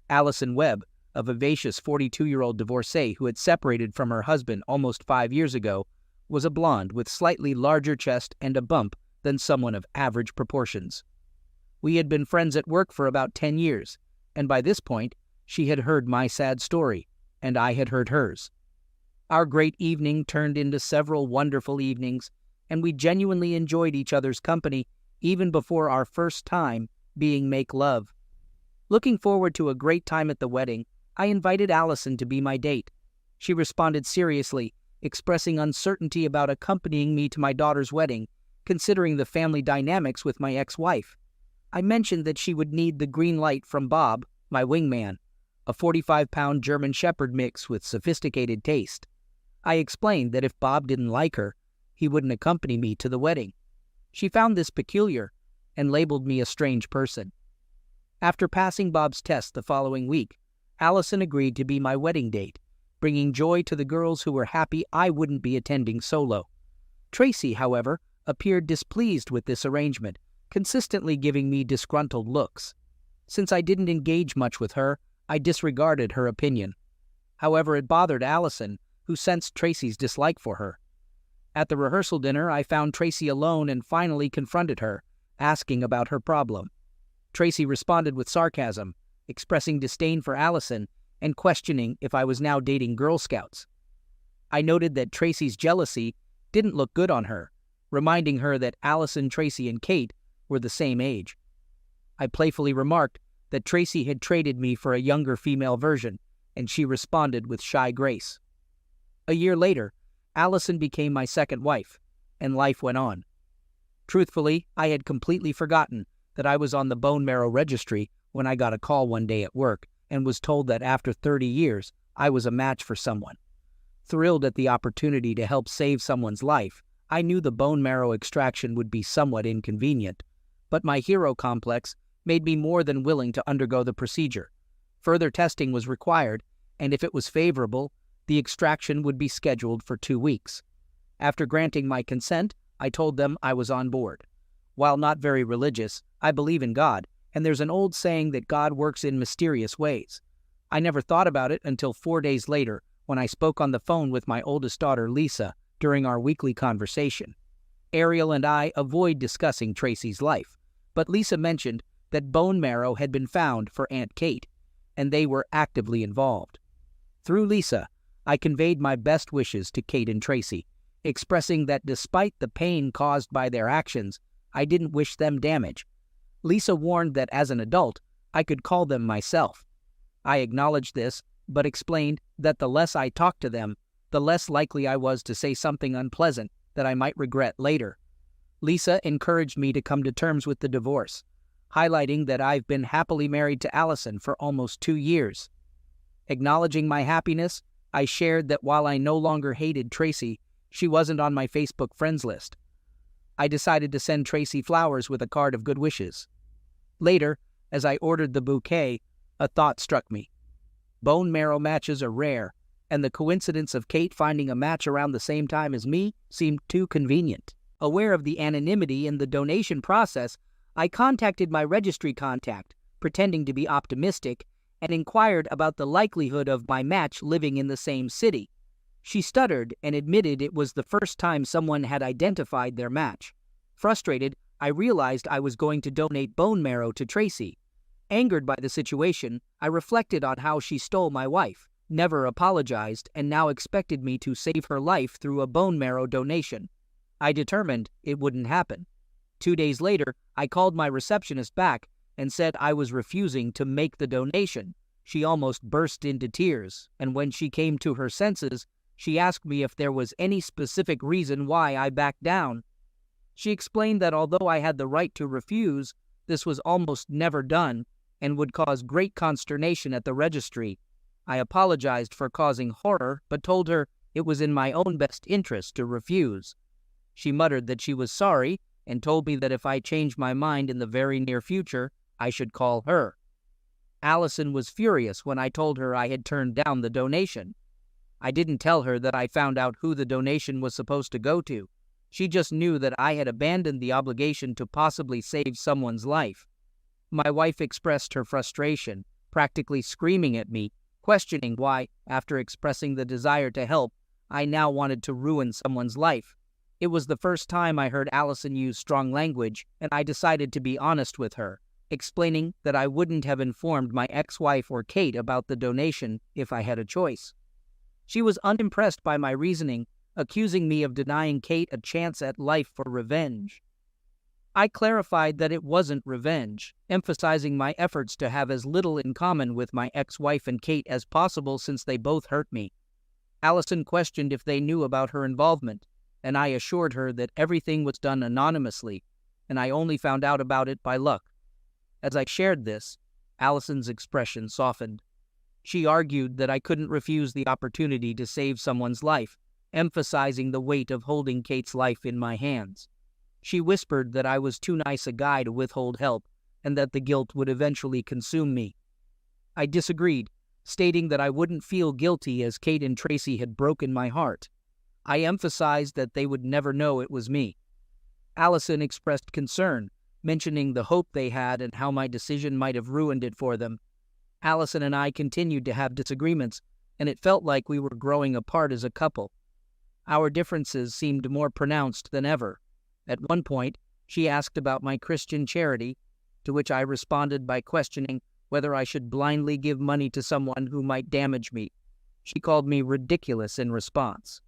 Allison Webb, a vivacious 42-year-old divorcee who had separated from her husband almost 5 years ago, was a blonde with slightly larger chest and a bump than someone of average proportions. We had been friends at work for about 10 years, and by this point, she had heard my sad story, and I had heard hers. Our great evening turned into several wonderful evenings, and we genuinely enjoyed each other's company even before our first time being make love. Looking forward to a great time at the wedding, I invited Allison to be my date. She responded seriously, expressing uncertainty about accompanying me to my daughter's wedding, considering the family dynamics with my ex-wife. I mentioned that she would need the green light from Bob, my wingman, a 45-pound German Shepherd mix with sophisticated taste. I explained that if Bob didn't like her, he wouldn't accompany me to the wedding. She found this peculiar and labeled me a strange person. After passing Bob's test the following week, Allison agreed to be my wedding date, bringing joy to the girls who were happy I wouldn't be attending solo. Tracy, however, appeared displeased with this arrangement, consistently giving me disgruntled looks. Since I didn't engage much with her, I disregarded her opinion. However, it bothered Allison, who sensed Tracy's dislike for her. At the rehearsal dinner, I found Tracy alone and finally confronted her, asking about her problem. Tracy responded with sarcasm, expressing disdain for Allison and questioning if I was now dating Girl Scouts. I noted that Tracy's jealousy didn't look good on her, reminding her that Allison, Tracy, and Kate were the same age. I playfully remarked that Tracy had traded me for a younger female version, and she responded with shy grace. A year later, Allison became my second wife, and life went on. Truthfully, I had completely forgotten that I was on the bone marrow registry when I got a call one day at work and was told that after 30 years, I was a match for someone. Thrilled at the opportunity to help save someone's life, I knew the bone marrow extraction would be somewhat inconvenient, but my hero complex made me more than willing to undergo the procedure. Further testing was required, and if it was favorable, the extraction would be scheduled for 2 weeks. After granting my consent, I told them I was on board. While not very religious, I believe in God, and there's an old saying that God works in mysterious ways. I never thought about it until 4 days later when I spoke on the phone with my oldest daughter, Lisa, during our weekly conversation. Ariel and I avoid discussing Tracy's life, but Lisa mentioned that bone marrow had been found for Aunt Kate, and they were actively involved. Through Lisa, I conveyed my best wishes to Kate and Tracy, expressing that despite the pain caused by their actions, I didn't wish them damage. Lisa warned that as an adult, I could call them myself. I acknowledged this, but explained that the less I talked to them, the less likely I was to say something unpleasant that I might regret later. Lisa encouraged me to come to terms with the divorce, highlighting that I've been happily married to Allison for almost 2 years. Acknowledging my happiness, I shared that while I no longer hated Tracy, she wasn't on my Facebook friends list. I decided to send Tracy flowers with a card of good wishes. Later, as I ordered the bouquet, a thought struck me. Bone marrow matches are rare, and the coincidence of Kate finding a match around the same time as me seemed too convenient. Aware of the anonymity in the donation process, I contacted my registry contact, pretending to be optimistic, and inquired about the likelihood of my match living in the same city. She stuttered and admitted it was the first time someone had identified their match. Frustrated, I realized I was going to donate bone marrow to Tracy. Angered by the situation, I reflected on how she stole my wife, never apologized, and now expected me to save her life through a bone marrow donation. I determined it wouldn't happen. 2 days later, I called my receptionist back and said I was refusing to make the donation. She almost burst into tears, and when she came to her senses, she asked me if there was any specific reason why I backed down. She explained that although I had the right to refuse, this was almost never done and would cause great consternation at the registry. I apologized for causing horror, but told her it was in my own best interest to refuse. She muttered that she was sorry and told me that if I changed my mind in the very near future, I should call her. Allison was furious when I told her I had turned down the donation. I didn't tell her that I found out who the donation was supposed to go to. She just knew that I had abandoned the obligation to possibly save someone's life. My wife expressed her frustration, practically screaming at me, questioning why, after expressing the desire to help, I now wanted to ruin someone's life. It was the first time I heard Allison use strong language, and I decided to be honest with her, explaining that I wouldn't have informed my ex-wife or Kate about the donation if I had a choice. She was unimpressed by my reasoning, accusing me of denying Kate a chance at life for revenge. I clarified that it wasn't revenge, emphasizing my efforts to have as little in common with my ex-wife and Kate as possible since they both hurt me. Allison questioned if they knew about her involvement, and I assured her that everything was done anonymously, and I only found out about it by luck. As I shared this, Allison's expression softened. She argued that I couldn't refuse the opportunity to save someone's life, emphasizing the weight of holding Kate's life in my hands. She whispered that I was too nice a guy to withhold help, and that the guilt would eventually consume me. I disagreed, stating that I wouldn't feel guilty as Kate and Tracy had broken my heart. I emphasized that they would never know it was me. Allison expressed concern, mentioning the hope they had and how my decision might have ruined it for them. Allison and I continued to have disagreements, and it felt like we were growing apart as a couple. Our differences seemed more pronounced than ever. At one point, she asked about my Christian charity, to which I responded by questioning whether I should blindly give money to someone who might damage me. She called me ridiculous in response.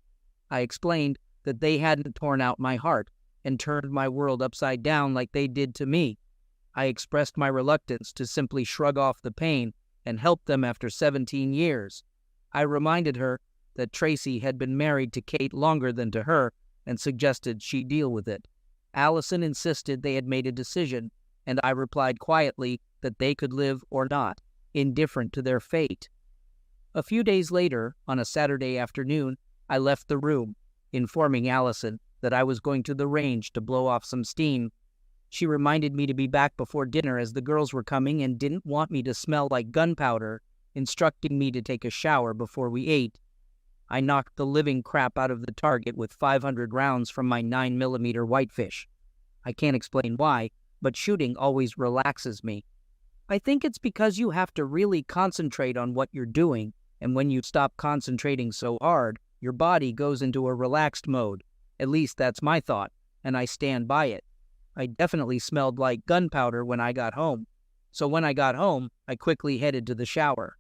I explained that they hadn't torn out my heart and turned my world upside down like they did to me. I expressed my reluctance to simply shrug off the pain and help them after 17 years. I reminded her that Tracy had been married to Kate longer than to her and suggested she deal with it. Allison insisted they had made a decision, and I replied quietly that they could live or not, indifferent to their fate. A few days later, on a Saturday afternoon, I left the room, informing Allison that I was going to the range to blow off some steam. She reminded me to be back before dinner as the girls were coming and didn't want me to smell like gunpowder, instructing me to take a shower before we ate. I knocked the living crap out of the target with 500 rounds from my 9mm Whitefish. I can't explain why, but shooting always relaxes me. I think it's because you have to really concentrate on what you're doing, and when you stop concentrating so hard, your body goes into a relaxed mode. At least that's my thought, and I stand by it. I definitely smelled like gunpowder when I got home. So when I got home, I quickly headed to the shower.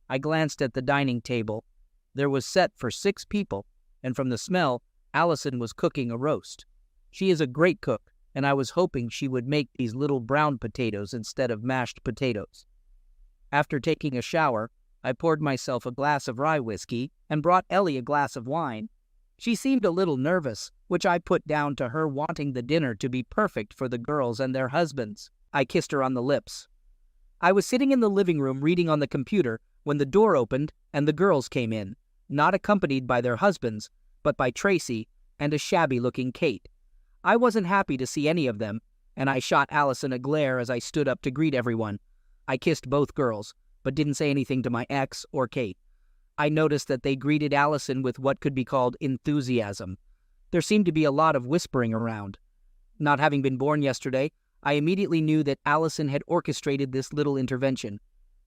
I glanced at the dining table. There was set for 6 people, and from the smell, Allison was cooking a roast. She is a great cook, and I was hoping she would make these little brown potatoes instead of mashed potatoes. After taking a shower, I poured myself a glass of rye whiskey and brought Ellie a glass of wine. She seemed a little nervous, which I put down to her wanting the dinner to be perfect for the girls and their husbands. I kissed her on the lips. I was sitting in the living room reading on the computer when the door opened and the girls came in, not accompanied by their husbands, but by Tracy and a shabby-looking Kate. I wasn't happy to see any of them, and I shot Allison a glare as I stood up to greet everyone. I kissed both girls, but didn't say anything to my ex or Kate. I noticed that they greeted Allison with what could be called enthusiasm. There seemed to be a lot of whispering around. Not having been born yesterday, I immediately knew that Allison had orchestrated this little intervention.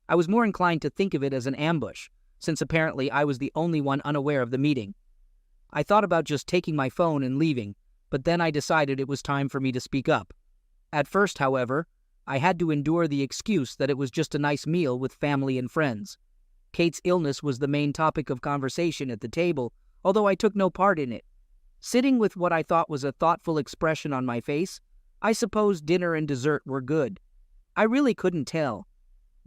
I was more inclined to think of it as an ambush, since apparently I was the only one unaware of the meeting. I thought about just taking my phone and leaving, but then I decided it was time for me to speak up. At first, however, I had to endure the excuse that it was just a nice meal with family and friends. Kate's illness was the main topic of conversation at the table, although I took no part in it. Sitting with what I thought was a thoughtful expression on my face, I suppose dinner and dessert were good. I really couldn't tell.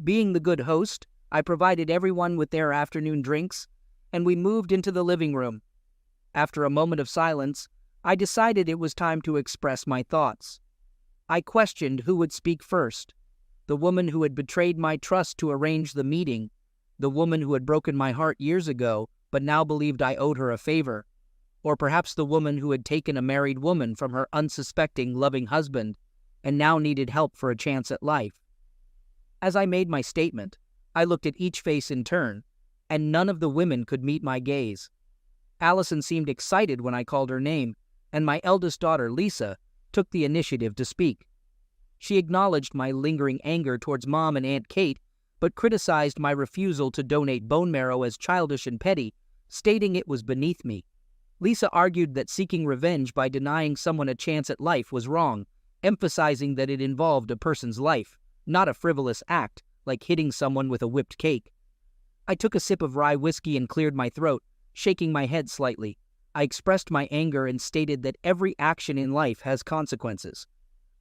Being the good host, I provided everyone with their afternoon drinks, and we moved into the living room. After a moment of silence, I decided it was time to express my thoughts. I questioned who would speak first: the woman who had betrayed my trust to arrange the meeting, the woman who had broken my heart years ago but now believed I owed her a favor, or perhaps the woman who had taken a married woman from her unsuspecting, loving husband and now needed help for a chance at life. As I made my statement, I looked at each face in turn, and none of the women could meet my gaze. Allison seemed excited when I called her name, and my eldest daughter, Lisa, took the initiative to speak. She acknowledged my lingering anger towards Mom and Aunt Kate, but criticized my refusal to donate bone marrow as childish and petty, stating it was beneath me. Lisa argued that seeking revenge by denying someone a chance at life was wrong, emphasizing that it involved a person's life, not a frivolous act like hitting someone with a whipped cake. I took a sip of rye whiskey and cleared my throat, shaking my head slightly. I expressed my anger and stated that every action in life has consequences.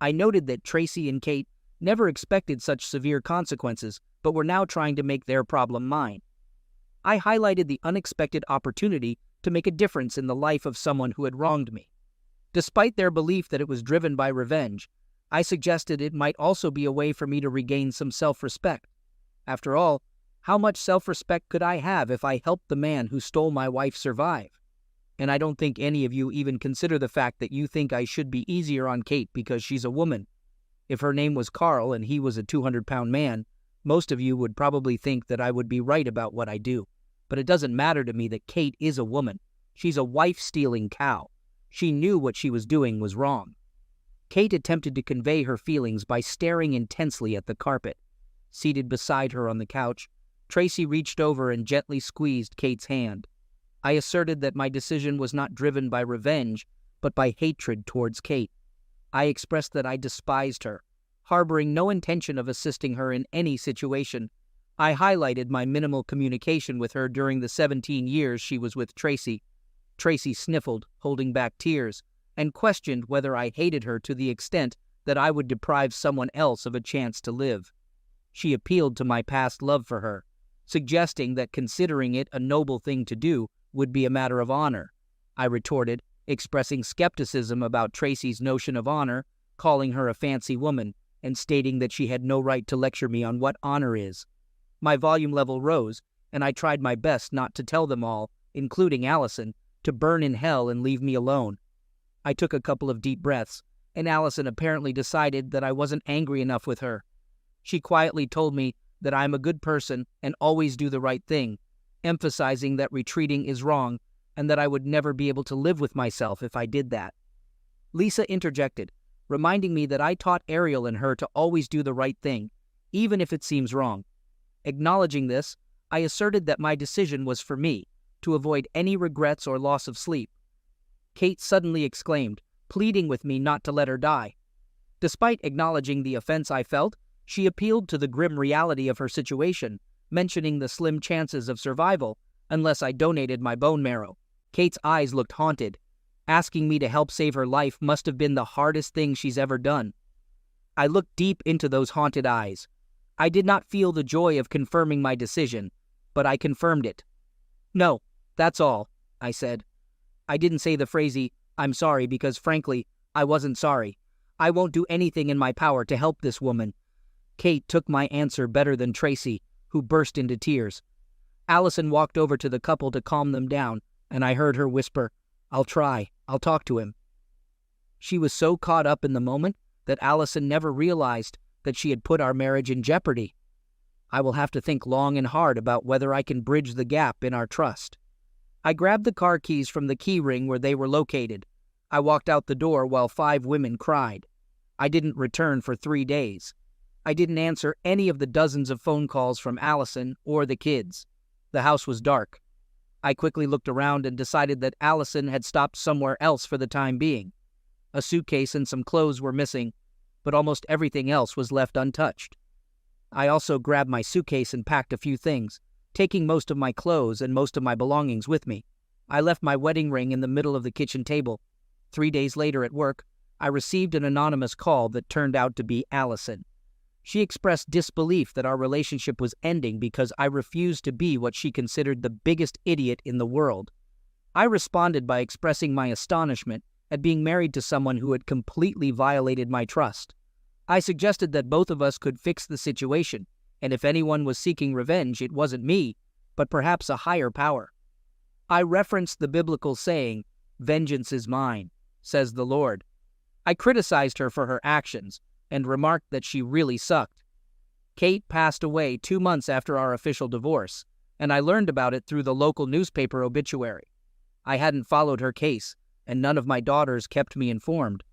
I noted that Tracy and Kate never expected such severe consequences, but were now trying to make their problem mine. I highlighted the unexpected opportunity to make a difference in the life of someone who had wronged me. Despite their belief that it was driven by revenge, I suggested it might also be a way for me to regain some self-respect. After all, how much self-respect could I have if I helped the man who stole my wife survive? And I don't think any of you even consider the fact that you think I should be easier on Kate because she's a woman. If her name was Carl and he was a 200-pound man, most of you would probably think that I would be right about what I do. But it doesn't matter to me that Kate is a woman. She's a wife-stealing cow. She knew what she was doing was wrong. Kate attempted to convey her feelings by staring intensely at the carpet. Seated beside her on the couch, Tracy reached over and gently squeezed Kate's hand. I asserted that my decision was not driven by revenge, but by hatred towards Kate. I expressed that I despised her, harboring no intention of assisting her in any situation. I highlighted my minimal communication with her during the 17 years she was with Tracy. Tracy sniffled, holding back tears, and questioned whether I hated her to the extent that I would deprive someone else of a chance to live. She appealed to my past love for her, suggesting that considering it a noble thing to do would be a matter of honor. I retorted, expressing skepticism about Tracy's notion of honor, calling her a fancy woman, and stating that she had no right to lecture me on what honor is. My volume level rose, and I tried my best not to tell them all, including Allison, to burn in hell and leave me alone. I took a couple of deep breaths, and Allison apparently decided that I wasn't angry enough with her. She quietly told me that I'm a good person and always do the right thing, emphasizing that retreating is wrong and that I would never be able to live with myself if I did that. Lisa interjected, reminding me that I taught Ariel and her to always do the right thing, even if it seems wrong. Acknowledging this, I asserted that my decision was for me, to avoid any regrets or loss of sleep. Kate suddenly exclaimed, pleading with me not to let her die. Despite acknowledging the offense I felt, she appealed to the grim reality of her situation, mentioning the slim chances of survival unless I donated my bone marrow. Kate's eyes looked haunted. Asking me to help save her life must have been the hardest thing she's ever done. I looked deep into those haunted eyes. I did not feel the joy of confirming my decision, but I confirmed it. "No, that's all," I said. I didn't say the phrasey, "I'm sorry," because frankly, I wasn't sorry. I won't do anything in my power to help this woman. Kate took my answer better than Tracy, who burst into tears. Allison walked over to the couple to calm them down, and I heard her whisper, "I'll try. I'll talk to him." She was so caught up in the moment that Allison never realized that she had put our marriage in jeopardy. I will have to think long and hard about whether I can bridge the gap in our trust. I grabbed the car keys from the key ring where they were located. I walked out the door while 5 women cried. I didn't return for 3 days. I didn't answer any of the dozens of phone calls from Allison or the kids. The house was dark. I quickly looked around and decided that Allison had stopped somewhere else for the time being. A suitcase and some clothes were missing, but almost everything else was left untouched. I also grabbed my suitcase and packed a few things, taking most of my clothes and most of my belongings with me. I left my wedding ring in the middle of the kitchen table. 3 days later at work, I received an anonymous call that turned out to be Allison. She expressed disbelief that our relationship was ending because I refused to be what she considered the biggest idiot in the world. I responded by expressing my astonishment at being married to someone who had completely violated my trust. I suggested that both of us could fix the situation, and if anyone was seeking revenge, it wasn't me, but perhaps a higher power. I referenced the biblical saying, "Vengeance is mine, says the Lord." I criticized her for her actions and remarked that she really sucked. Kate passed away 2 months after our official divorce, and I learned about it through the local newspaper obituary. I hadn't followed her case, and none of my daughters kept me informed.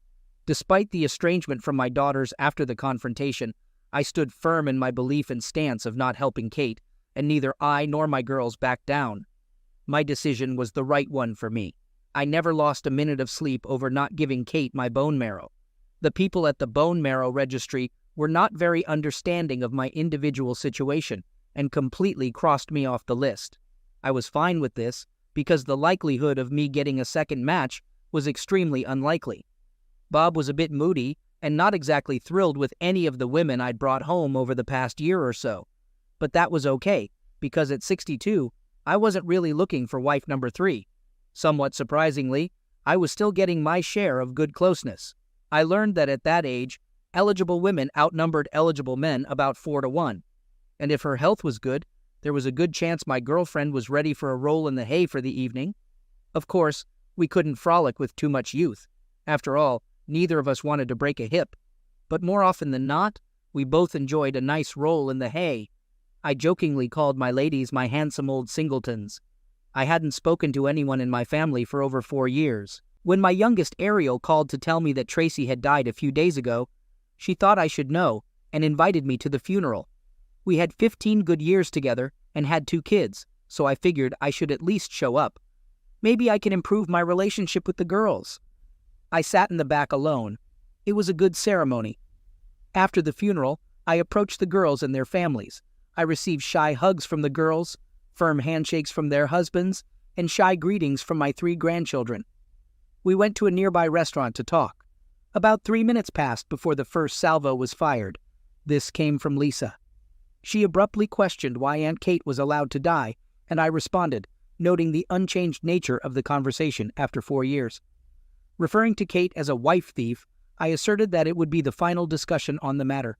Despite the estrangement from my daughters after the confrontation, I stood firm in my belief and stance of not helping Kate, and neither I nor my girls backed down. My decision was the right one for me. I never lost a minute of sleep over not giving Kate my bone marrow. The people at the bone marrow registry were not very understanding of my individual situation and completely crossed me off the list. I was fine with this because the likelihood of me getting a second match was extremely unlikely. Bob was a bit moody and not exactly thrilled with any of the women I'd brought home over the past year or so. But that was okay, because at 62, I wasn't really looking for wife number 3. Somewhat surprisingly, I was still getting my share of good closeness. I learned that at that age, eligible women outnumbered eligible men about 4 to 1. And if her health was good, there was a good chance my girlfriend was ready for a roll in the hay for the evening. Of course, we couldn't frolic with too much youth. After all, neither of us wanted to break a hip. But more often than not, we both enjoyed a nice roll in the hay. I jokingly called my ladies my handsome old singletons. I hadn't spoken to anyone in my family for over 4 years. When my youngest Ariel called to tell me that Tracy had died a few days ago, she thought I should know and invited me to the funeral. We had 15 good years together and had 2 kids, so I figured I should at least show up. Maybe I can improve my relationship with the girls. I sat in the back alone. It was a good ceremony. After the funeral, I approached the girls and their families. I received shy hugs from the girls, firm handshakes from their husbands, and shy greetings from my 3 grandchildren. We went to a nearby restaurant to talk. About 3 minutes passed before the first salvo was fired. This came from Lisa. She abruptly questioned why Aunt Kate was allowed to die, and I responded, noting the unchanged nature of the conversation after 4 years. Referring to Kate as a wife thief, I asserted that it would be the final discussion on the matter.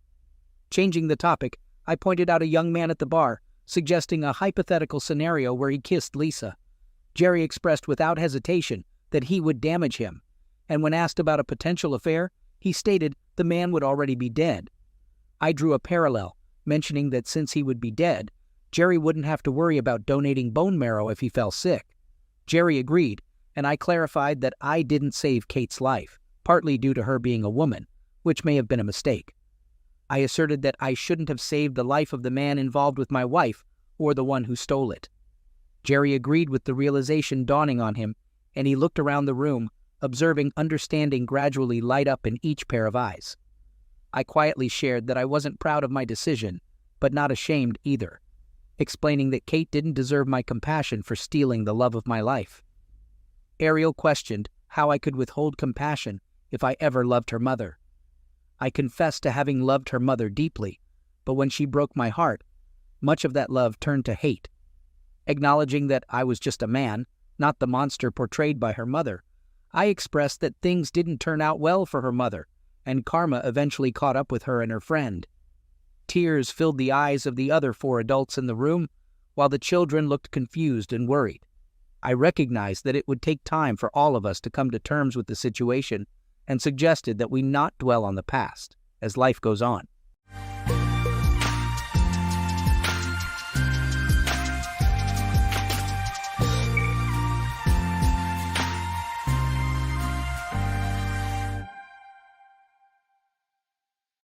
Changing the topic, I pointed out a young man at the bar, suggesting a hypothetical scenario where he kissed Lisa. Jerry expressed without hesitation that he would damage him, and when asked about a potential affair, he stated the man would already be dead. I drew a parallel, mentioning that since he would be dead, Jerry wouldn't have to worry about donating bone marrow if he fell sick. Jerry agreed, and I clarified that I didn't save Kate's life, partly due to her being a woman, which may have been a mistake. I asserted that I shouldn't have saved the life of the man involved with my wife or the one who stole it. Jerry agreed with the realization dawning on him, and he looked around the room, observing understanding gradually light up in each pair of eyes. I quietly shared that I wasn't proud of my decision, but not ashamed either, explaining that Kate didn't deserve my compassion for stealing the love of my life. Ariel questioned how I could withhold compassion if I ever loved her mother. I confessed to having loved her mother deeply, but when she broke my heart, much of that love turned to hate. Acknowledging that I was just a man, not the monster portrayed by her mother, I expressed that things didn't turn out well for her mother, and karma eventually caught up with her and her friend. Tears filled the eyes of the other 4 adults in the room, while the children looked confused and worried. I recognized that it would take time for all of us to come to terms with the situation and suggested that we not dwell on the past as life goes on.